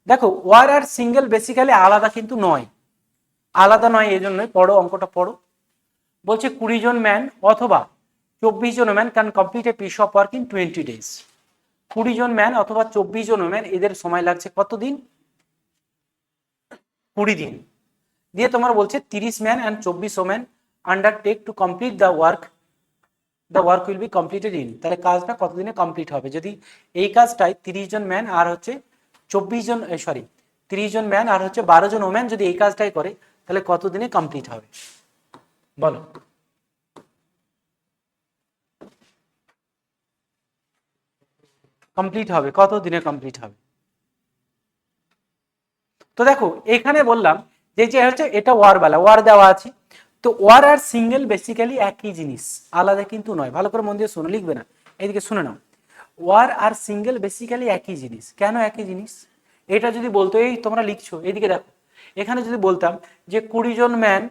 দেখো ওয়ার আর সিঙ্গেল বেসিক্যালি আলাদা কিন্তু নয়, আলাদা নয়, এই জন্যই পড়ো, অঙ্কটা পড়ো। বলছে 20 জন ম্যান অথবা 24 জন man can complete a piece of work in 20 days। 20 জন ম্যান অথবা 24 জন ম্যান, এদের সময় লাগছে কত দিন? 20 দিন। দিয়ে তোমার বলছে 30 man and 24 woman undertake to complete the work will be completed in. তাহলে কাজটা কতদিনে কমপ্লিট হবে? যদি এই কাজটাই 30 জন ম্যান আর হচ্ছে 24 জন, সরি 30 জন ম্যান আর হচ্ছে 12 জন ওম্যান যদি এই কাজটাই করে, তাহলে কতদিনে কমপ্লিট হবে বলো? কমপ্লিট হবে কত দিনে কমপ্লিট হবে? তো দেখো এখানে বললাম যে হচ্ছে এটা ওয়ারবালা, ওয়ার দেওয়া আছে। তো ওয়ার আর সিঙ্গেল বেসিক্যালি একই জিনিস, আলাদা কিন্তু নয়। ভালো করে মন দিয়ে শোনো, লিখবে না, এইদিকে শুনে নাও। ওয়ার আর সিঙ্গেল বেসিক্যালি একই জিনিস। কেন একই জিনিস? এটা যদি বলতো, এই তোমরা লিখছো এইদিকে দেখো, এখানে যদি বলতাম যে 20 জন ম্যান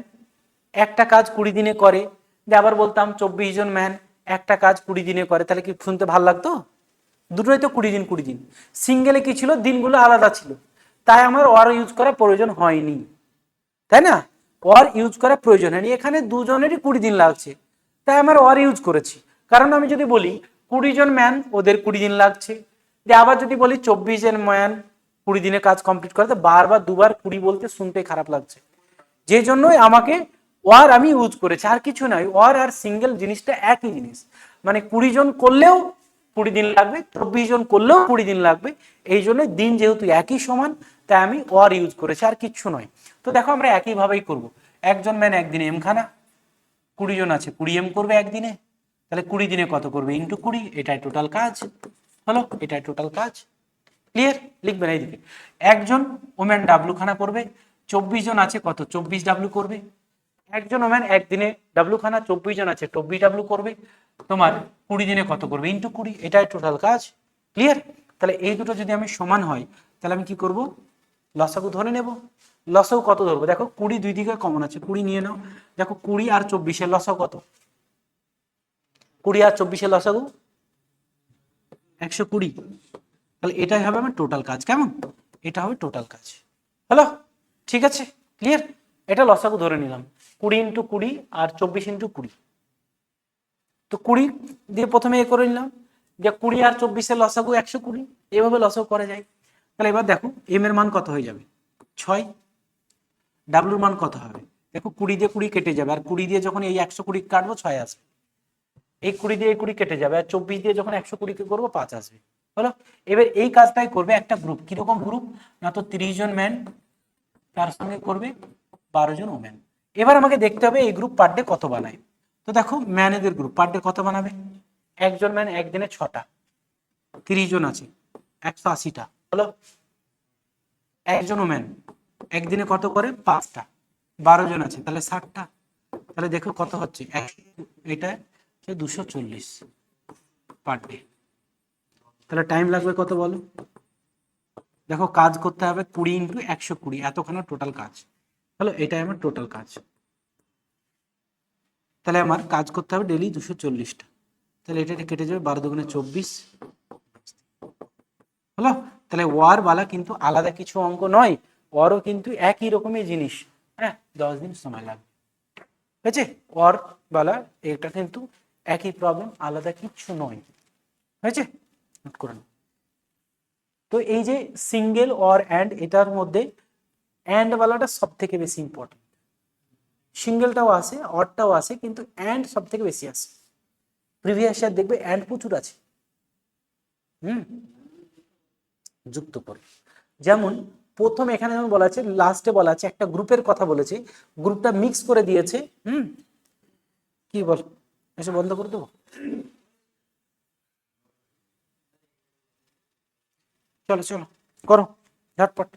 একটা কাজ 20 দিনে করে, দিয়ে আবার বলতাম 24 জন ম্যান একটা কাজ 20 দিনে করে, তাহলে কি শুনতে ভালো লাগতো? দুটোই তো 20 দিন 20 দিন। সিঙ্গেলে কি ছিল, দিনগুলো আলাদা ছিল, তাই আমার ওয়ার ইউজ করা প্রয়োজন হয়নি, তাই না? ওয়ার ইউজ করা প্রয়োজন হয়নি। এখানে দুজনেরই 20 দিন লাগছে, তাই আমার ওয়ার ইউজ করেছি। কারণ আমি যদি বলি 20 জন ম্যান, ওদের 20 দিন লাগছে, যে আবার যদি বলি 24 জন ম্যান 20 দিনে কাজ কমপ্লিট করে, তো বারবার দুবার 20 বলতে শুনতে খারাপ লাগছে, যে জন্যই আমাকে ওয়ার আমি ইউজ করেছি, আর কিছু নয়। ওয়ার আর সিঙ্গেল জিনিসটা একই জিনিস, মানে 20 জন করলেও 20 দিন লাগবে, 24 জন করলেও 20 দিন লাগবে। এই জন্য দিন যেহেতু একই সমান, তাই আমি ওয়ার ইউজ করেছি, আর কিচ্ছু নয়। তো দেখো আমরা একইভাবেই করব। একজন ম্যান একদিনে এম খানা, 20 জন আছে 20 এম করবে একদিনে, তাহলে 20 দিনে কত করবে? ইন্টু 20, এটাই টোটাল কাজ। হলো? এটাই টোটাল কাজ। ক্লিয়ার? লিখবেন এইদিকে। একজন ওম্যান ডাব্লু খানা করবে, 24 জন আছে কত? 24 ডাব্লু করবে। একজন ওম্যান একদিনে ডাব্লু খানা, 24 জন আছে 24 ডাব্লু করবে, তোমার 20 দিনে কত করবে? ইন্টু 20, এটাই টোটাল কাজ। ক্লিয়ার? তাহলে এই দুটো যদি আমি সমান হয়, তাহলে আমি কি করব? লসাগু ধরে নেব। লসাগু কত ধরবো? দেখো 20 দুই দিকে কমন আছে, 20 নিয়ে নাও। দেখো 20 আর 24 লসাগু কত? 20 আর 24 লসাগু 120। তাহলে এটাই হবে আমার টোটাল কাজ। কেমন? এটা হবে টোটাল কাজ। হ্যালো? ঠিক আছে, ক্লিয়ার? এটা লসাগু ধরে নিলাম, 20 ইন্টু 20 আর 24 ইন্টু 20। তো 20 দিয়ে প্রথমে এ করে নিলাম, যে 20 আর 24 লসাগু 120, এভাবে লসাগু করা যায়। তাহলে এবার দেখো এম এর মান কত হয়ে যাবে? 6। ডাব্লুর মান কত হবে? দেখো 20 দিয়ে 20 কেটে যাবে, আর 20 দিয়ে যখন এই 120 কাটবো 6 আসবে। এই 20 দিয়ে এই 20 কেটে যাবে, আর 24 দিয়ে যখন 120 কে করবো 5 আসবে। হলো, এবার এই কাজটাই করবে একটা গ্রুপ। কিরকম গ্রুপ না, তো 30 জন ম্যান, তার সঙ্গে করবে 12 জন ওমেন। এবার আমাকে দেখতে হবে এই গ্রুপ পার ডে কত বানায়। তো দেখো ম্যানেদের গ্রুপ পার ডে কত বানাবে, একজন ম্যান একদিনে 6টা, 30 জন আছে 180টা। হলো, একজন ওমেন একদিনে কত করে 5টা, 12 জন আছে তাহলে 60টা। তাহলে দেখো কত হচ্ছে, এটা 240 পার ডে। তাহলে টাইম লাগবে কত বলো, দেখো কাজ করতে হবে 20 ইন্টু 120, এতখানা টোটাল কাজ। তাহলে এটাই আমার টোটাল কাজ। তাহলে আমার কাজ করতে হবে ডেলি 240টা। তাহলে এটা কেটে যাবে, 12 দুগুণে 24 হলো। তাহলে ওয়ার বালা কিন্তু আলাদা কিছু অঙ্ক নয়, ওয়ারও কিন্তু একই রকমের জিনিস। হ্যাঁ, 10 দিন সময় লাগবে, হয়েছে। ওয়ার বালা এটা কিন্তু একই প্রবলেম, আলাদা কিছু নয়, হয়েছে, নোট করে নাও। তো এই যে সিঙ্গেল অর অ্যান্ড, এটার মধ্যে অ্যান্ড বালাটা সব থেকে বেশি ইম্পর্টেন্ট। সিঙ্গেলটাও আসে, অডটাও আসে, কিন্তু অ্যান্ড সব থেকে বেশি আসে। প্রিভিয়াস ইয়ার দেখবে অ্যান্ড প্রচুর আছে, যুক্ত করে। যেমন প্রথম এখানে যেমন বলা আছে, লাস্টে বলা আছে একটা গ্রুপের কথা বলেছে, গ্রুপটা মিক্স করে দিয়েছে। কি বল, এসে বন্ধ করে দেবো, চলো চলো করো ঝটপট।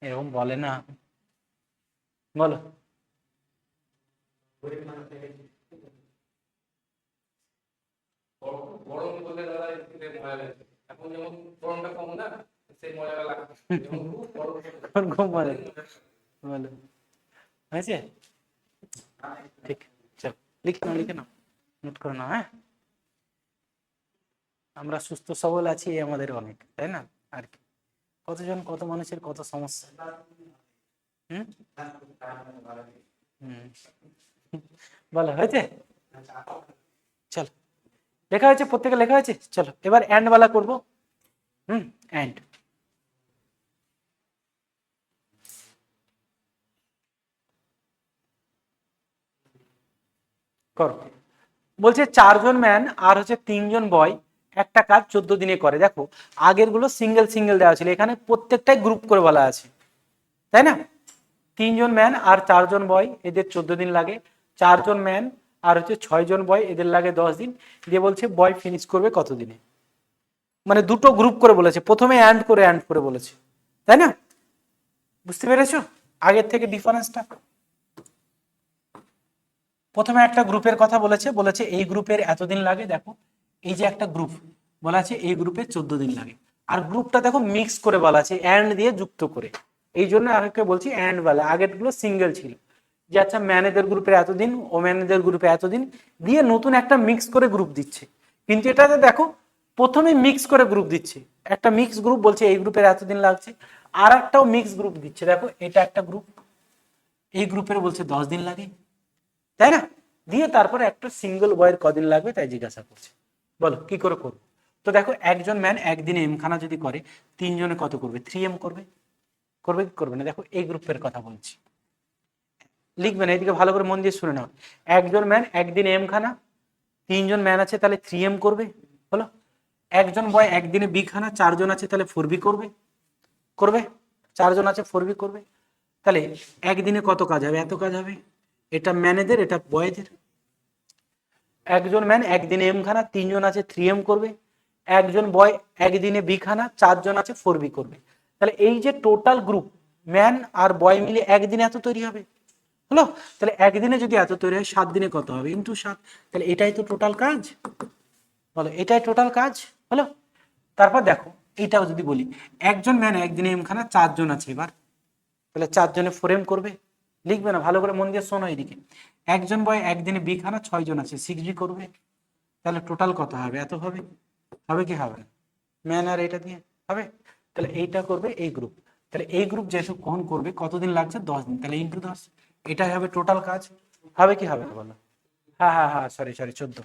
এরকম বলে না, বলো। গরম বলে দাদা একটু মজা লাগছে, এখন যেমন গরমটা কম না, সেই মজাটা লাগছে। যেমন খুব মজা, বলো, হয়েছে, ঠিক। চল লিখে নাও, লিখে নাও, নোট করে নাও। হ্যাঁ, আমরা সুস্থ সবল আছি, আমাদের অনেক, তাই না? আর কি, কতজন কত মানুষের কত সমস্যা। হুম হুম বলো, হয়েছে। চল, লেখা হয়েছে, প্রত্যেকে লেখা হয়েছে। চলো এবার এন্ড वाला করবো। এন্ড করো। বলছে 4 জন ম্যান আর হচ্ছে 3 জন বয় একটা কাজ 14 দিনে করে। দেখো আগের গুলো সিঙ্গেল সিঙ্গেল দেওয়া ছিল, এখানে প্রত্যেকটাই গ্রুপ করে বলা আছে, তাই না? 3 জন ম্যান আর 4 জন বয়, এদের 14 দিন লাগে। 4 জন ম্যান আর হচ্ছে 6 জন বয়, এদের লাগে 10 দিন। দিয়ে বলছে বয় ফিনিশ করবে কত দিনে। মানে দুটো গ্রুপ করে বলেছে, প্রথমে অ্যান্ড করে বলেছে, তাই না? বুঝতে পেরেছো আগের থেকে ডিফারেন্সটা? প্রথমে একটা গ্রুপের কথা বলেছে, বলেছে এই গ্রুপের এতদিন লাগে। দেখো এই যে একটা গ্রুপ বলা আছে, এই গ্রুপে 14 দিন লাগে। আর গ্রুপটা দেখো মিক্স করে বলা আছে, অ্যান্ড দিয়ে যুক্ত করে। এই জন্য আরেকটা বলছি অ্যান্ড বলা, আগের গুলো সিঙ্গেল ছিল, যে আচ্ছা ম্যানেজার গ্রুপের এতদিন, ও ম্যানেজার গ্রুপে এতদিন, দিয়ে নতুন একটা মিক্স করে গ্রুপ দিচ্ছে। কিন্তু এটাতে দেখো প্রথমে মিক্স করে গ্রুপ দিচ্ছে, একটা মিক্স গ্রুপ বলছে এই গ্রুপের এতদিন লাগছে, আর একটাও মিক্স গ্রুপ দিচ্ছে। দেখো এটা একটা গ্রুপ, এই গ্রুপের বলছে 10 দিন লাগে, তাই না? দিয়ে তারপরে একটা সিঙ্গেল বয়ের কদিন লাগবে তাই জিজ্ঞাসা করছে। বলো কি করে করবো? তো দেখো একজন ম্যান একদিনে এম খানা যদি করে, 3 জনে কত করবে, 3M করবে। করবে কি করবে না, দেখো এই গ্রুপের কথা বলছি, লিখবে না, এদিকে ভালো করে মন দিয়ে শুনে নাও। একজন ম্যান একদিনে এম খানা, 3 জন ম্যান আছে তাহলে 3M করবে। হলো, একজন বয় একদিনে বি খানা, 4 জন আছে তাহলে 4B করবে। করবে, 4 জন আছে 4B করবে। তাহলে একদিনে কত কাজ হবে, এত কাজ হবে। এটা ম্যানেদের, এটা বয়দের। একজন ম্যান একদিনে এম খানা, 3 জন আছে 3M করবে। একজন বয় একদিনে বি খানা, 4 জন আছে 4B করবে। তাহলে এই যে টোটাল গ্রুপ ম্যান আর বয় মিলে একদিনে এত তৈরি হবে। হলো, তাহলে একদিনে যদি এত তৈরি হয়, 7 দিনে কত হবে, ইন্টু 7। তাহলে এটাই তো টোটাল কাজ। বলো এটাই টোটাল কাজ। হলো, তারপর দেখো এটাও যদি বলি, একজন ম্যান একদিনে এম খানা, 4 জন আছে এবার, তাহলে 4 জনে 4M করবে। লিখবে না, ভালো করে মন দিয়ে শোনো এদিকে। একজন বয় একদিনে বি খানা, 6 জন আছে 6B করবে। তাহলে টোটাল কত হবে, এত হবে। হবে কি হবে না, ম্যান আর এটা দিয়ে হবে। তাহলে এইটা করবে এই গ্রুপ। তাহলে এই গ্রুপ যেহেতু কখন করবে, কতদিন লাগছে, 10 দিন, তাহলে ইন্টু 10। এটাই হবে টোটাল কাজ। হবে কি হবে না বলো? হ্যাঁ হ্যাঁ হ্যাঁ, সরি সরি 14।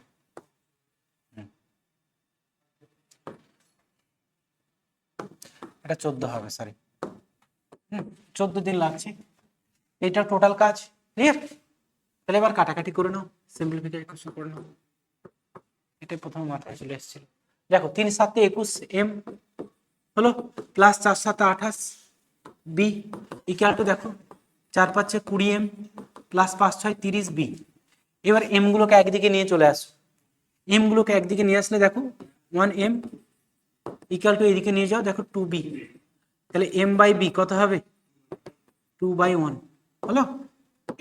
এটা 14 হবে, সরি 14 দিন লাগছে। এটা টোটাল কাজ, ক্লিয়ার? তাহলে এবার কাটাকাটি করে নাও, সিম্পলিফিকেশন করে নাও। এটাই প্রথম মাথায় চলে এসেছিল। দেখো 3 7 21 এম হলো, প্লাস 4 7 28 বি ইকুয়াল টু দেখো 4 5 20 এম প্লাস 5 6 30 বি। এবার এম গুলোকে একদিকে নিয়ে চলে আসো, এম গুলোকে একদিকে নিয়ে আসলে দেখো 1 এম ইকুয়াল টু এদিকে নিয়ে যাও, দেখো 2 বি। তাহলে এম বাই বি কত হবে? 2/1 হলো।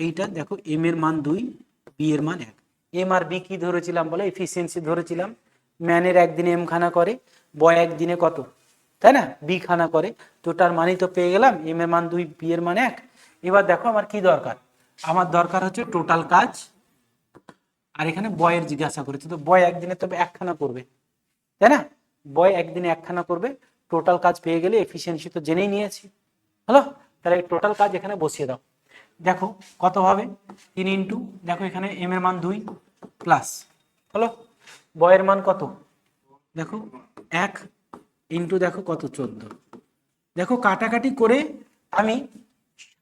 এইটা দেখো এম এর মান 2, বি এর মান 1। এম আর বি কি ধরেছিলাম বলে? এফিসিয়েন্সি ধরেছিলাম। ম্যানের একদিনে এম খানা করে, বয় একদিনে কত, তাই না, বি খানা করে। তো তার মানই তো পেয়ে গেলাম, এম এর মান 2, বি এর মান 1। এবার দেখো আমার কি দরকার, আমার দরকার হচ্ছে টোটাল কাজ। আর এখানে বয়ের জিজ্ঞাসা করেছে, তো বয় একদিনে তবে একখানা করবে, তাই না? বয় একদিনে একখানা করবে। টোটাল কাজ পেয়ে গেলে এফিসিয়েন্সি তো জেনেই নিয়েছি, হলো। তাহলে টোটাল কাজ এখানে বসিয়ে দাও। দেখো কত হবে, 3 ইন্টু দেখো এখানে এম এর মান 2 প্লাস, হলো, বয়ের মান কত দেখো 1 ইন্টু দেখো কত 14। দেখো কাটাকাটি করে আমি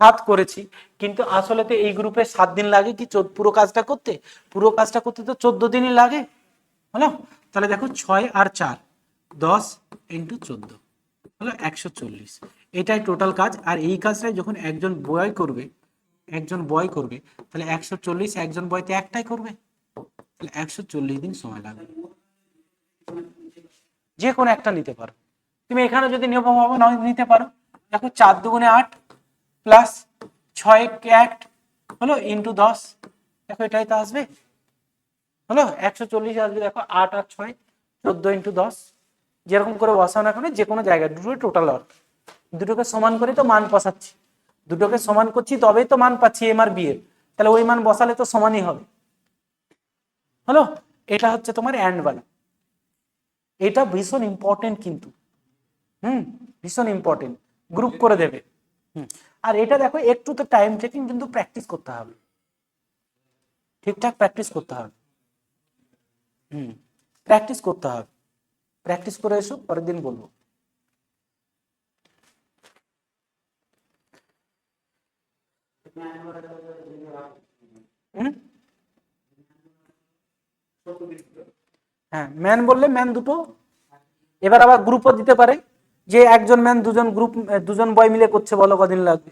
7 করেছি, কিন্তু আসলে তো এই গ্রুপে 7 দিন লাগে কি পুরো কাজটা করতে? পুরো কাজটা করতে তো 14 দিনই লাগে, হলো। তাহলে দেখো 6 আর 4 10 ইন্টু 14 হলো 140। এটাই টোটাল কাজ। আর এই কাজটাই যখন একজন বয় করবে, তাহলে 140, একজন বয়তে একটাই করবে, তাহলে 140 দিন সময় লাগবে। যে কোনো একটা নিতে পারো তুমি, এখানে যদি নিয়ম হবে নয় নিতে পারো। দেখো 4 দুগুণে 8 প্লাস 6 কে 1 হলো ইন্টু 10, দেখো এটাই তো আসবে, হলো 140 আসবে। দেখো 8 আর 6 14 ইন্টু 10, যেরকম করে বসাও না কেন যে কোনো জায়গায়, দুটোই টোটাল অর্থ। দুটোকে সমান করে তো মান বসাচ্ছি, দুটোকে সমান করছি তবেই তো মান পাচ্ছি এম আর বি এর। তাহলে ওই মান বসালে তো সমানই হবে, হলো। এটা হচ্ছে তোমার অ্যান্ড বালা। এটা ভীষণ ইম্পর্টেন্ট কিন্তু, ভীষণ ইম্পর্টেন্ট, গ্রুপ করে দেবে। আর এটা দেখো একটু তো টাইম টেকিং, কিন্তু প্র্যাকটিস করতে হবে, ঠিকঠাক প্র্যাকটিস করতে হবে। প্র্যাকটিস করতে হবে, প্র্যাকটিস করে এসো, পরের দিন বলবো। হ্যাঁ, ম্যান বললে ম্যান দুটো, এবার আবার গ্রুপও দিতে পারে, যে একজন ম্যান দুজন গ্রুপ, দুজন বয় মিলে করছে, বলো কদিন লাগবে?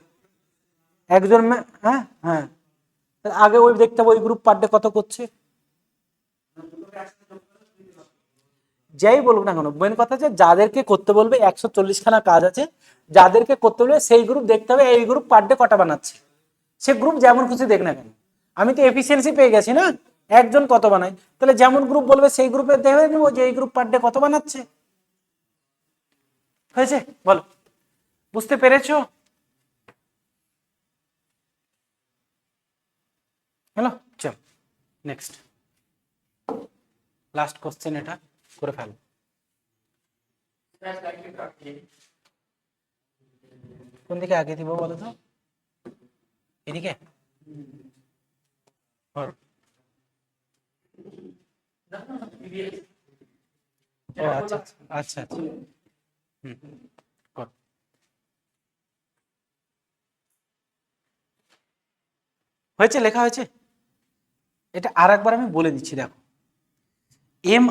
একজন হ্যাঁ হ্যাঁ, আগে ওই দেখতে হবে ওই গ্রুপ পার ডে কত করছে। যাই বলুক না কেন, মেন কথা হচ্ছে যাদেরকে করতে বলবে 140 খানা কাজ আছে, যাদেরকে করতে বলবে সেই গ্রুপ দেখতে হবে এই গ্রুপ পার ডে কটা বানাচ্ছে। সে গ্রুপ যেমন খুশি দেখ না কেন, আমি তো এফিসিয়েন্সি পেয়ে গেছি না, একজন কত বানায়, তাহলে যেমন গ্রুপ বলবে সেই গ্রুপে দেখে নেবো যে এই গ্রুপ পার ডে কত বানাচ্ছে। হয়েছে? বলো, বুঝতে পেরেছো? হ্যালো, চল নেক্সট, লাস্ট কোশ্চেন, এটা করে ফেলো। কোন দিকে আগে দিব বলো তো? এদিকে? ও আচ্ছা আচ্ছা আচ্ছা, কর। হয়েছে, লেখা হয়েছে। এটা আর একবার আমি বলে দিচ্ছি, দেখো এম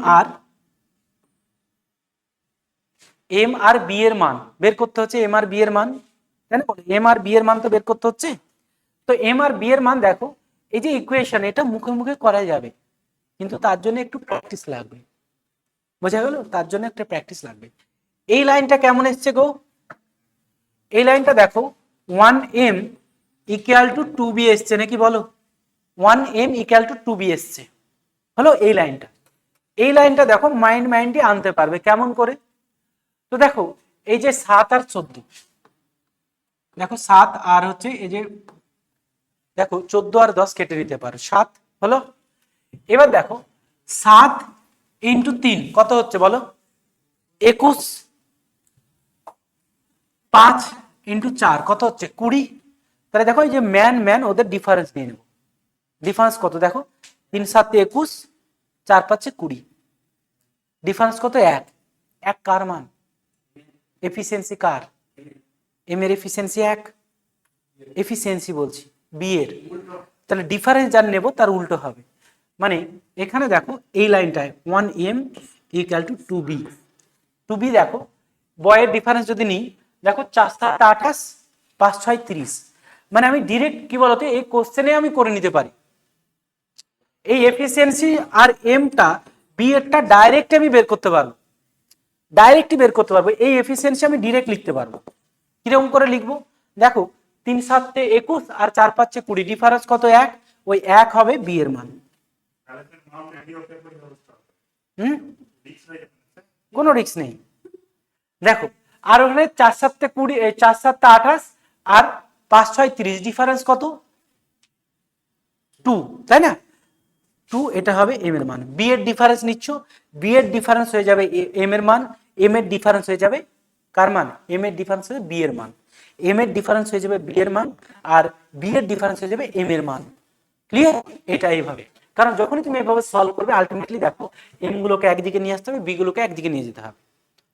আর বি এর মান বের করতে হচ্ছে, এম আর বি এর মান, তাই না? এম আর বি এর মান তো বের করতে হচ্ছে। তো এম আর বি এর মান দেখো, এই যে ইকুয়েশন, এটা মুখে মুখে করা যাবে, কিন্তু তার জন্য একটু প্র্যাকটিস লাগবে, বোঝা গেল? তার জন্য একটা প্র্যাকটিস লাগবে। এই লাইনটা কেমন এসছে গো? এই লাইনটা দেখো 1m ইকুয়াল টু 2b এসছে নাকি, বলো? 1m ইকুয়াল টু 2b এসছে, হলো। এই লাইনটা দেখো মাইন্ডে আনতে পারবে কেমন করে? তো দেখো এই যে 7 আর 14, দেখো 7 আর হচ্ছে এই যে দেখো 14 আর 10 কেটে দিতে পারো, 7 হলো। এবার দেখো 7 ইন্টু 3 কত হচ্ছে বলো? 21। 5 ইন্টু 4 কত হচ্ছে? 20। তাহলে দেখো এই যে ম্যান ওদের ডিফারেন্স নিয়ে নেবো। ডিফারেন্স কত দেখো, 3 7 21, 4 5 20, ডিফারেন্স কত? 1। 1 কার মান? এফিসিয়েন্সি কার? এম এর এফিসিয়েন্সি এক, এফিসিয়েন্সি বলছি বি এর, তাহলে ডিফারেন্স যার নেব তার উল্টো হবে। মানে এখানে দেখো এই লাইনটায় 1m equal to 2b, 2b দেখো বয়ের ডিফারেন্স যদি নিই, দেখো 4 7 28 5 6 30, মানে আমি ডিরেক্ট কি বলতো এই কোশ্চেনে আমি করে নিতে পারি এই এফিসিয়েন্সি আর এমটা বি এরটা ডাইরেক্ট আমি বের করতে পারবো, ডাইরেক্টই বের করতে পারবো, এই এফিসিয়েন্সি আমি ডিরেক্ট লিখতে পারবো। কিরকম করে লিখবো দেখো, 3 7 21 আর 4 5 20, ডিফারেন্স কত? 1, ওই 1 হবে বি এর মান। কোনো রিস্ক নেই। দেখো আর ওখানে 4 7 20, 4 7 28 আর 5 6 30, ডিফারেন্স কত? 2, তাই না? 2, এটা হবে এম এর মান। বি এর ডিফারেন্স নিচ্ছ, বি এর ডিফারেন্স হয়ে যাবে এম এর মান, এম এর ডিফারেন্স হয়ে যাবে কার মান? এম এর ডিফারেন্স হয়ে বি এর মান, এম এর ডিফারেন্স হয়ে যাবে বি এর মান, আর বি এর ডিফারেন্স হয়ে যাবে এম এর মান। ক্লিয়ার? এটা এইভাবে, কারণ যখনই তুমি এইভাবে সলভ করবে আলটিমেটলি দেখো এম গুলোকে একদিকে নিয়ে আসতে হবে, বি গুলোকে একদিকে নিয়ে যেতে হবে,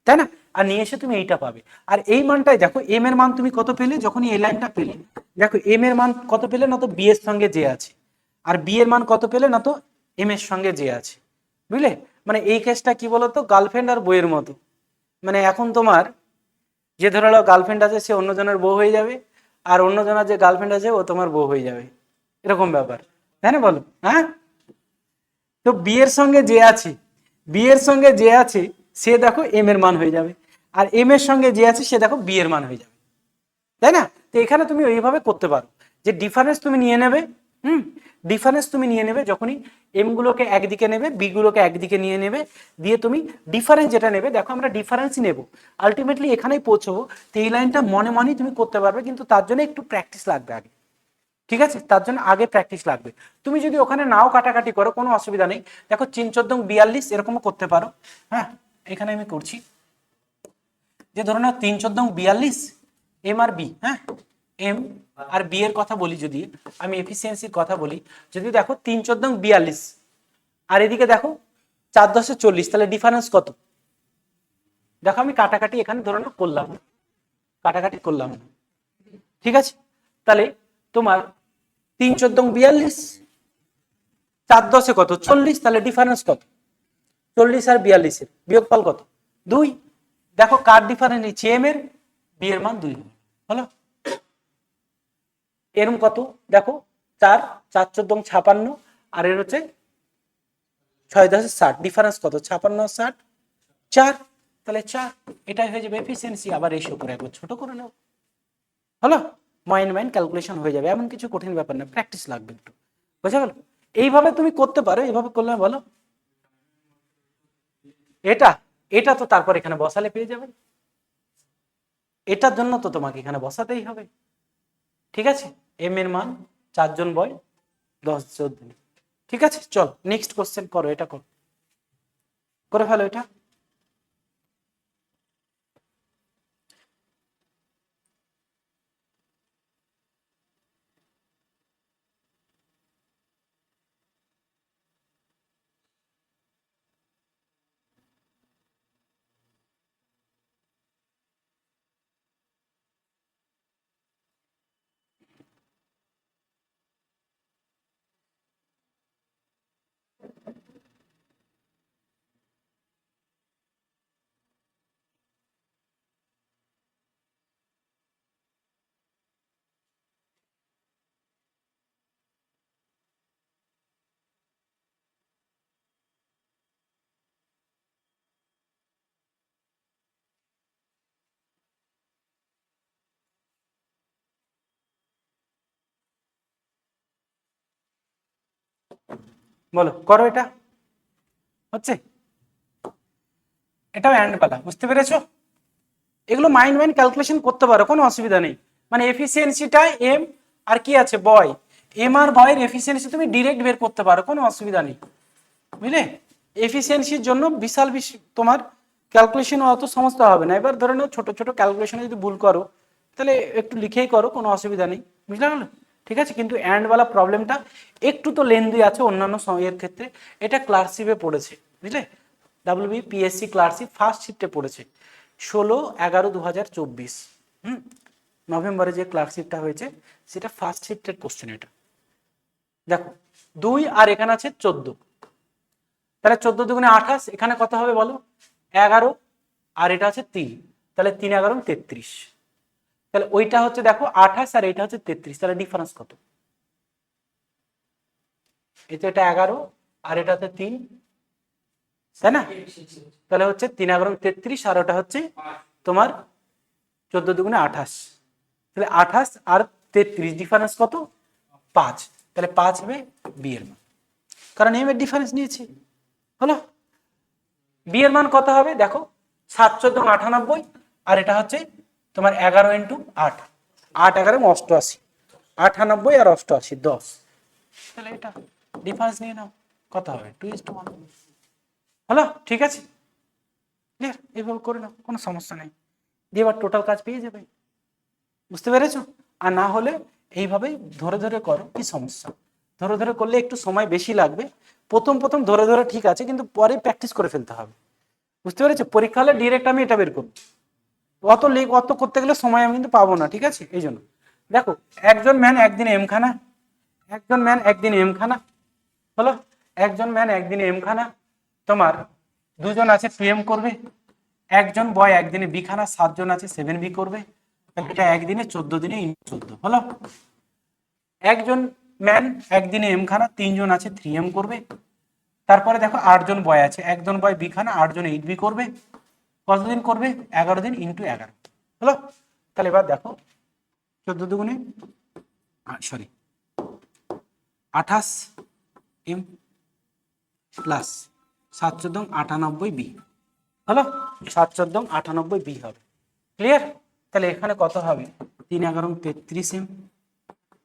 তাই না? আর নিয়ে এসে তুমি এইটা পাবে। আর এই মানটাই দেখো এম এর মান তুমি কত পেলে যখনই এই লাইনটা পেলে, দেখো এম এর মান কত পেলে না তো বি এর সঙ্গে যে আছে, আর বি এর মান কত পেলে না তো এম এর সঙ্গে যে আছে, বুঝলে? মানে এই কেসটা কি বলতো গার্লফ্রেন্ড আর বইয়ের মতো, মানে এখন তোমার যে ধরে নাও গার্লফ্রেন্ড আছে সে অন্যজনের বউ হয়ে যাবে, আর অন্যজনের যে গার্লফ্রেন্ড আছে ও তোমার বউ হয়ে যাবে, এরকম ব্যাপার, তাই না? বলো হ্যাঁ। তো বিয়ের সঙ্গে যে আছে, বিয়ের সঙ্গে যে আছে সে দেখো এম এর মান হয়ে যাবে, আর এম এর সঙ্গে যে আছে সে দেখো বি এর মান হয়ে যাবে, তাই না? তো এখানে তুমি ওইভাবে করতে পারো যে ডিফারেন্স তুমি নিয়ে নেবে, ডিফারেন্স তুমি নিয়ে নেবে যখনই এম গুলোকে একদিকে নেবে, বি গুলোকে একদিকে নিয়ে নেবে, দিয়ে তুমি ডিফারেন্স যেটা নেবে, দেখো আমরা ডিফারেন্সই নেব, আলটিমেটলি এখানেই পৌঁছবো। তো এই লাইনটা মনে মনেই তুমি করতে পারবে, কিন্তু তার জন্য একটু প্র্যাকটিস লাগবে আগে, ঠিক আছে? তার জন্য আগে প্র্যাকটিস লাগবে। তুমি যদি ওখানে নাও কাটাকাটি করো কোনো অসুবিধা নেই, দেখো 3 14 42 এরকমও করতে পারো। হ্যাঁ, এখানে আমি করছি যে ধরো না 3 14 42 এম আর বি, হ্যাঁ এম আর বি এর কথা বলি, যদি আমি এফিসিয়েন্সির কথা বলি, যদি দেখো 3 14 42 আর এদিকে দেখো 4 10 40, তাহলে ডিফারেন্স কত? দেখো আমি কাটাকাটি এখানে ধরো না করলাম, কাটাকাটি করলাম, ঠিক আছে? তাহলে তোমার 3 14 42, 4 10 কত? 40, তাহলে ডিফারেন্স কত? 40 আর 42 এর বিয়োগফল কত? 2। দেখো কার ডিফারেন্স নিচ্ছে? এম এর, বি এর মান 2 হলো। এরম কত? দেখো 4 4 14 56, আর এর হচ্ছে 6 10 60, ডিফারেন্স কত? 56 আর 60 4, তাহলে 4, এটাই হয়ে যাবে এফিসিয়েন্সি। আবার এই করে একবার ছোট করে নাও, হলো? মাইন্ড ক্যালকুলেশন হয়ে যাবে, এমন কিছু কঠিন ব্যাপার না, প্র্যাকটিস লাগবে একটু, বুঝা গেল? এইভাবে তুমি করতে পারো, এইভাবে করলে বলো এটা, এটা তো তারপর এখানে বসালে পেয়ে যাবে, এটার জন্য তো তোমাকে এখানে বসাতেই হবে, ঠিক আছে? এম এর মান 4 জন বয় 10 14, ঠিক আছে? চল নেক্সট কোশ্চেন করো, এটা করো, করে ফেলো এটা। বলো করো, এটা হচ্ছে, এটাও অ্যান্ড পালা, বুঝতে পেরেছো? এগুলো মাইন্ড ক্যালকুলেশন করতে পারো, কোনো অসুবিধা নেই। মানে এফিসিয়েন্সিটা এম আর কি আছে বয়, এম আর বয়ের এফিসিয়েন্সি তুমি ডিরেক্ট বের করতে পারো, কোনো অসুবিধা নেই, বুঝলে? এফিসিয়েন্সির জন্য বিশাল তোমার ক্যালকুলেশন অত সমস্যা হবে না। এবার ধরে নাও ছোট ছোট ক্যালকুলেশনে যদি ভুল করো তাহলে একটু লিখেই করো, কোনো অসুবিধা নেই, বুঝলে গেল? ঠিক আছে, কিন্তু অ্যান্ডওয়ালা প্রবলেমটা একটু তো লেন্দি আছে অন্যান্য এর ক্ষেত্রে, এটা ক্লার্কশিপে পড়েছে, বুঝলে? WBPSC ক্লার্কশিপ ফার্স্ট শিফটে পড়েছে, 16/11/2024 নভেম্বরে যে ক্লার্কশিপটা হয়েছে সেটা ফার্স্ট শিফটের কোশ্চেন। এটা দেখো 2 আর এখানে আছে 14, তাহলে 14 দুগুণে 28, এখানে কত হবে বলো 11 আর এটা আছে 3, তাহলে 3 11 33, তাহলে ওইটা হচ্ছে দেখো 28 আর এটা হচ্ছে 33, তাহলে ডিফারেন্স কত? এটা 11 আর এটা হচ্ছে 3, তাই না? তাহলে হচ্ছে 3 11 33 আর ওটা হচ্ছে তোমার 14 দুগুণে 28, তাহলে 28 আর 33 ডিফারেন্স কত? 5, তাহলে 5 হবে বি এর মান, কারণ এম এর ডিফারেন্স নিয়েছি। হলো, বি এর মান কত হবে দেখো 7 14 98, আর এটা হচ্ছে তোমার 11 ইন্টু 8, 8 11 88, 98 আর 88 10, তাহলে এটা ডিফারেন্স নিয়ে নাও কত হবে 2:1। হলো, ঠিক আছে, ক্লিয়ার? এইভাবে করে নাও, কোনো সমস্যা নেই, দিয়ে এবার টোটাল কাজ পেয়ে যাবে। বুঝতে পেরেছো? আর না হলে এইভাবে ধরে ধরে করো, কি সমস্যা? ধরে ধরে করলে একটু সময় বেশি লাগবে, প্রথম প্রথম ধরে ধরে ঠিক আছে, কিন্তু পরে প্র্যাকটিস করে ফেলতে হবে। বুঝতে পেরেছো? পরীক্ষা হলে ডিরেক্ট আমি এটা বের করবো, অত করতে গেলে সময় আমি কিন্তু পাবো না, ঠিক আছে? এই জন্য দেখো, একজন ম্যান একদিনে এমখানা, একজন ম্যান একদিনে এমখানা, হলো, একজন ম্যান একদিনে এমখানা, তোমার দুজন আছে 2M করবে, একজন বয় একদিনে বিখানা, 7 জন আছে 7B করবে, এটা একদিনে 14 দিনে 14, হলো। একজন ম্যান একদিনে এমখানা, 3 জন আছে 3M করবে, তারপরে দেখো 8 জন বয় আছে, একজন বয় বিখানা, 8 জন 8B করবে, কতদিন করবে? 11 দিন ইন্টু 11, হলো। তাহলে এবার দেখো 14 দুগুণে 28M প্লাস 7 14 98B, হলো, 7 14 98B হবে, ক্লিয়ার? তাহলে এখানে কত হবে 3 11 33M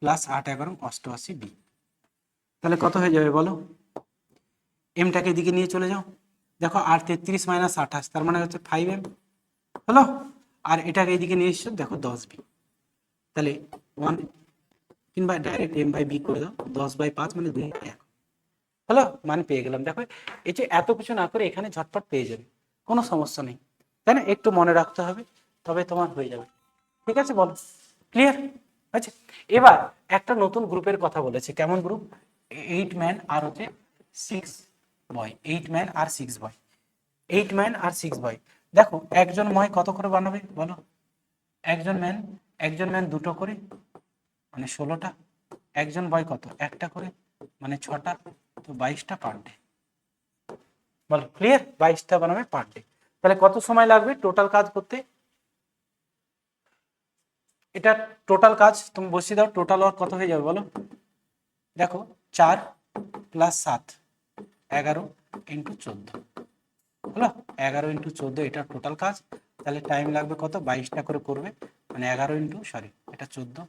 প্লাস 8 11 88B, তাহলে কত হয়ে যাবে বলো? এমটাকে এদিকে নিয়ে চলে যাও, দেখো আর 33 মাইনাস 28, তার মানে হচ্ছে 5M, হলো, আর এটাকে এদিকে নিয়ে এসছো, দেখো 10B, তাহলে 1 কিংবা ডাইরেক্ট M/B করে দাও, 10/5 মানে 2/1, হলো, মানে পেয়ে গেলাম। দেখো এই যে এত কিছু না করে এখানে ঝটপট পেয়ে যাবে, কোনো সমস্যা নেই, তাই না? একটু মনে রাখতে হবে, তবে তোমার হয়ে যাবে, ঠিক আছে? বলো, ক্লিয়ার? আচ্ছা, এবার একটা নতুন গ্রুপের কথা বলেছে, কেমন গ্রুপ? 8 ম্যান আর হচ্ছে 6 বয়, 8 ম্যান আর 6 বয়, 8 ম্যান আর 6 বয়। দেখো একজন ময় কত করে বানাবে বলো? একজন ম্যান দুটো করে মানে 16টা, একজন বয় কত? একটা করে মানে 6টা, তো 22টা পার ডে, বলো, ক্লিয়ার? 22টা বানাবে পার ডে, তাহলে কত সময় লাগবে টোটাল কাজ করতে? এটা টোটাল কাজ তুমি বসিয়ে দাও, টোটাল ওয়ার্ক কত হয়ে যাবে বলো? দেখো 4 প্লাস 7 11 ইন্টু 14, হলো, 11 ইন্টু 14 এটা টোটাল কাজ, তাহলে টাইম লাগবে কত? 22টা করে করবে, মানে 11 ইন্টু এটা 14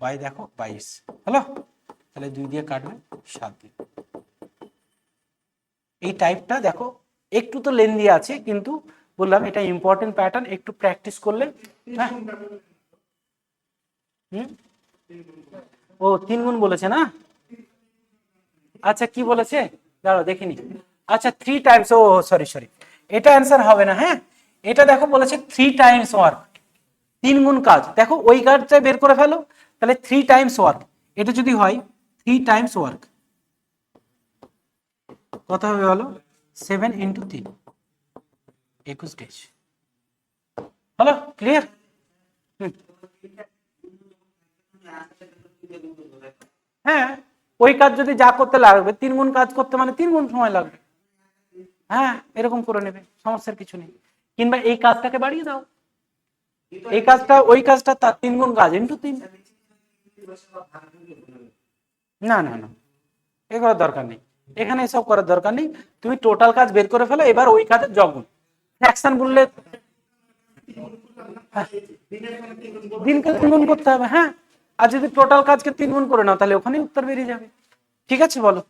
বাই দেখো 22, হলো, তাহলে 2 দিয়ে কাটবে 7 দিন। এই টাইপটা দেখো একটু তো লেন্দি আছে, কিন্তু বললাম এটা ইম্পর্টেন্ট প্যাটার্ন, একটু প্র্যাকটিস করলে। হ্যাঁ, ও 3 গুণ বলেছে না? আচ্ছা কি বলেছে দাঁড়াও দেখিনি। আচ্ছা 3 টাইমস, ও সরি, এটা অ্যান্সার হবে না। হ্যাঁ, এটা দেখো বলেছে 3 টাইমস ওয়ার্ক, 3 গুণ কাজ। দেখো ওই কাজটা বের করে ফেলো, তাহলে 3 টাইমস ওয়ার্ক, এটা যদি হয় 3 টাইমস ওয়ার্ক কত হবে বলো? 7 ইন্টু 3 21 ডেজ, হলো, ক্লিয়ার? হ্যাঁ, ওই কাজ যদি যা করতে লাগবে 3 গুণ কাজ করতে, মানে 3 গুণ সময় লাগবে। হ্যাঁ, এরকম করে নেবে, সমস্যার কিছু নেই। কিংবা এই কাজটাকে বাড়িয়ে দাও, এই কাজটা ওই কাজটা তার 3 গুণ কাজ ইন্টু 3। না এ করার দরকার নেই, এখানে এসব করার দরকার নেই, তুমি টোটাল কাজ বের করে ফেলো, এবার ওই কাজের জগুন ফ্র্যাকশন বললে দিনকে 3 গুণ করতে হবে। হ্যাঁ, আর যদি টোটাল কাজকে 3 গুণ করে নাও, তাহলে ওখানেই উত্তর বেরিয়ে যাবে, ঠিক আছে? বলো,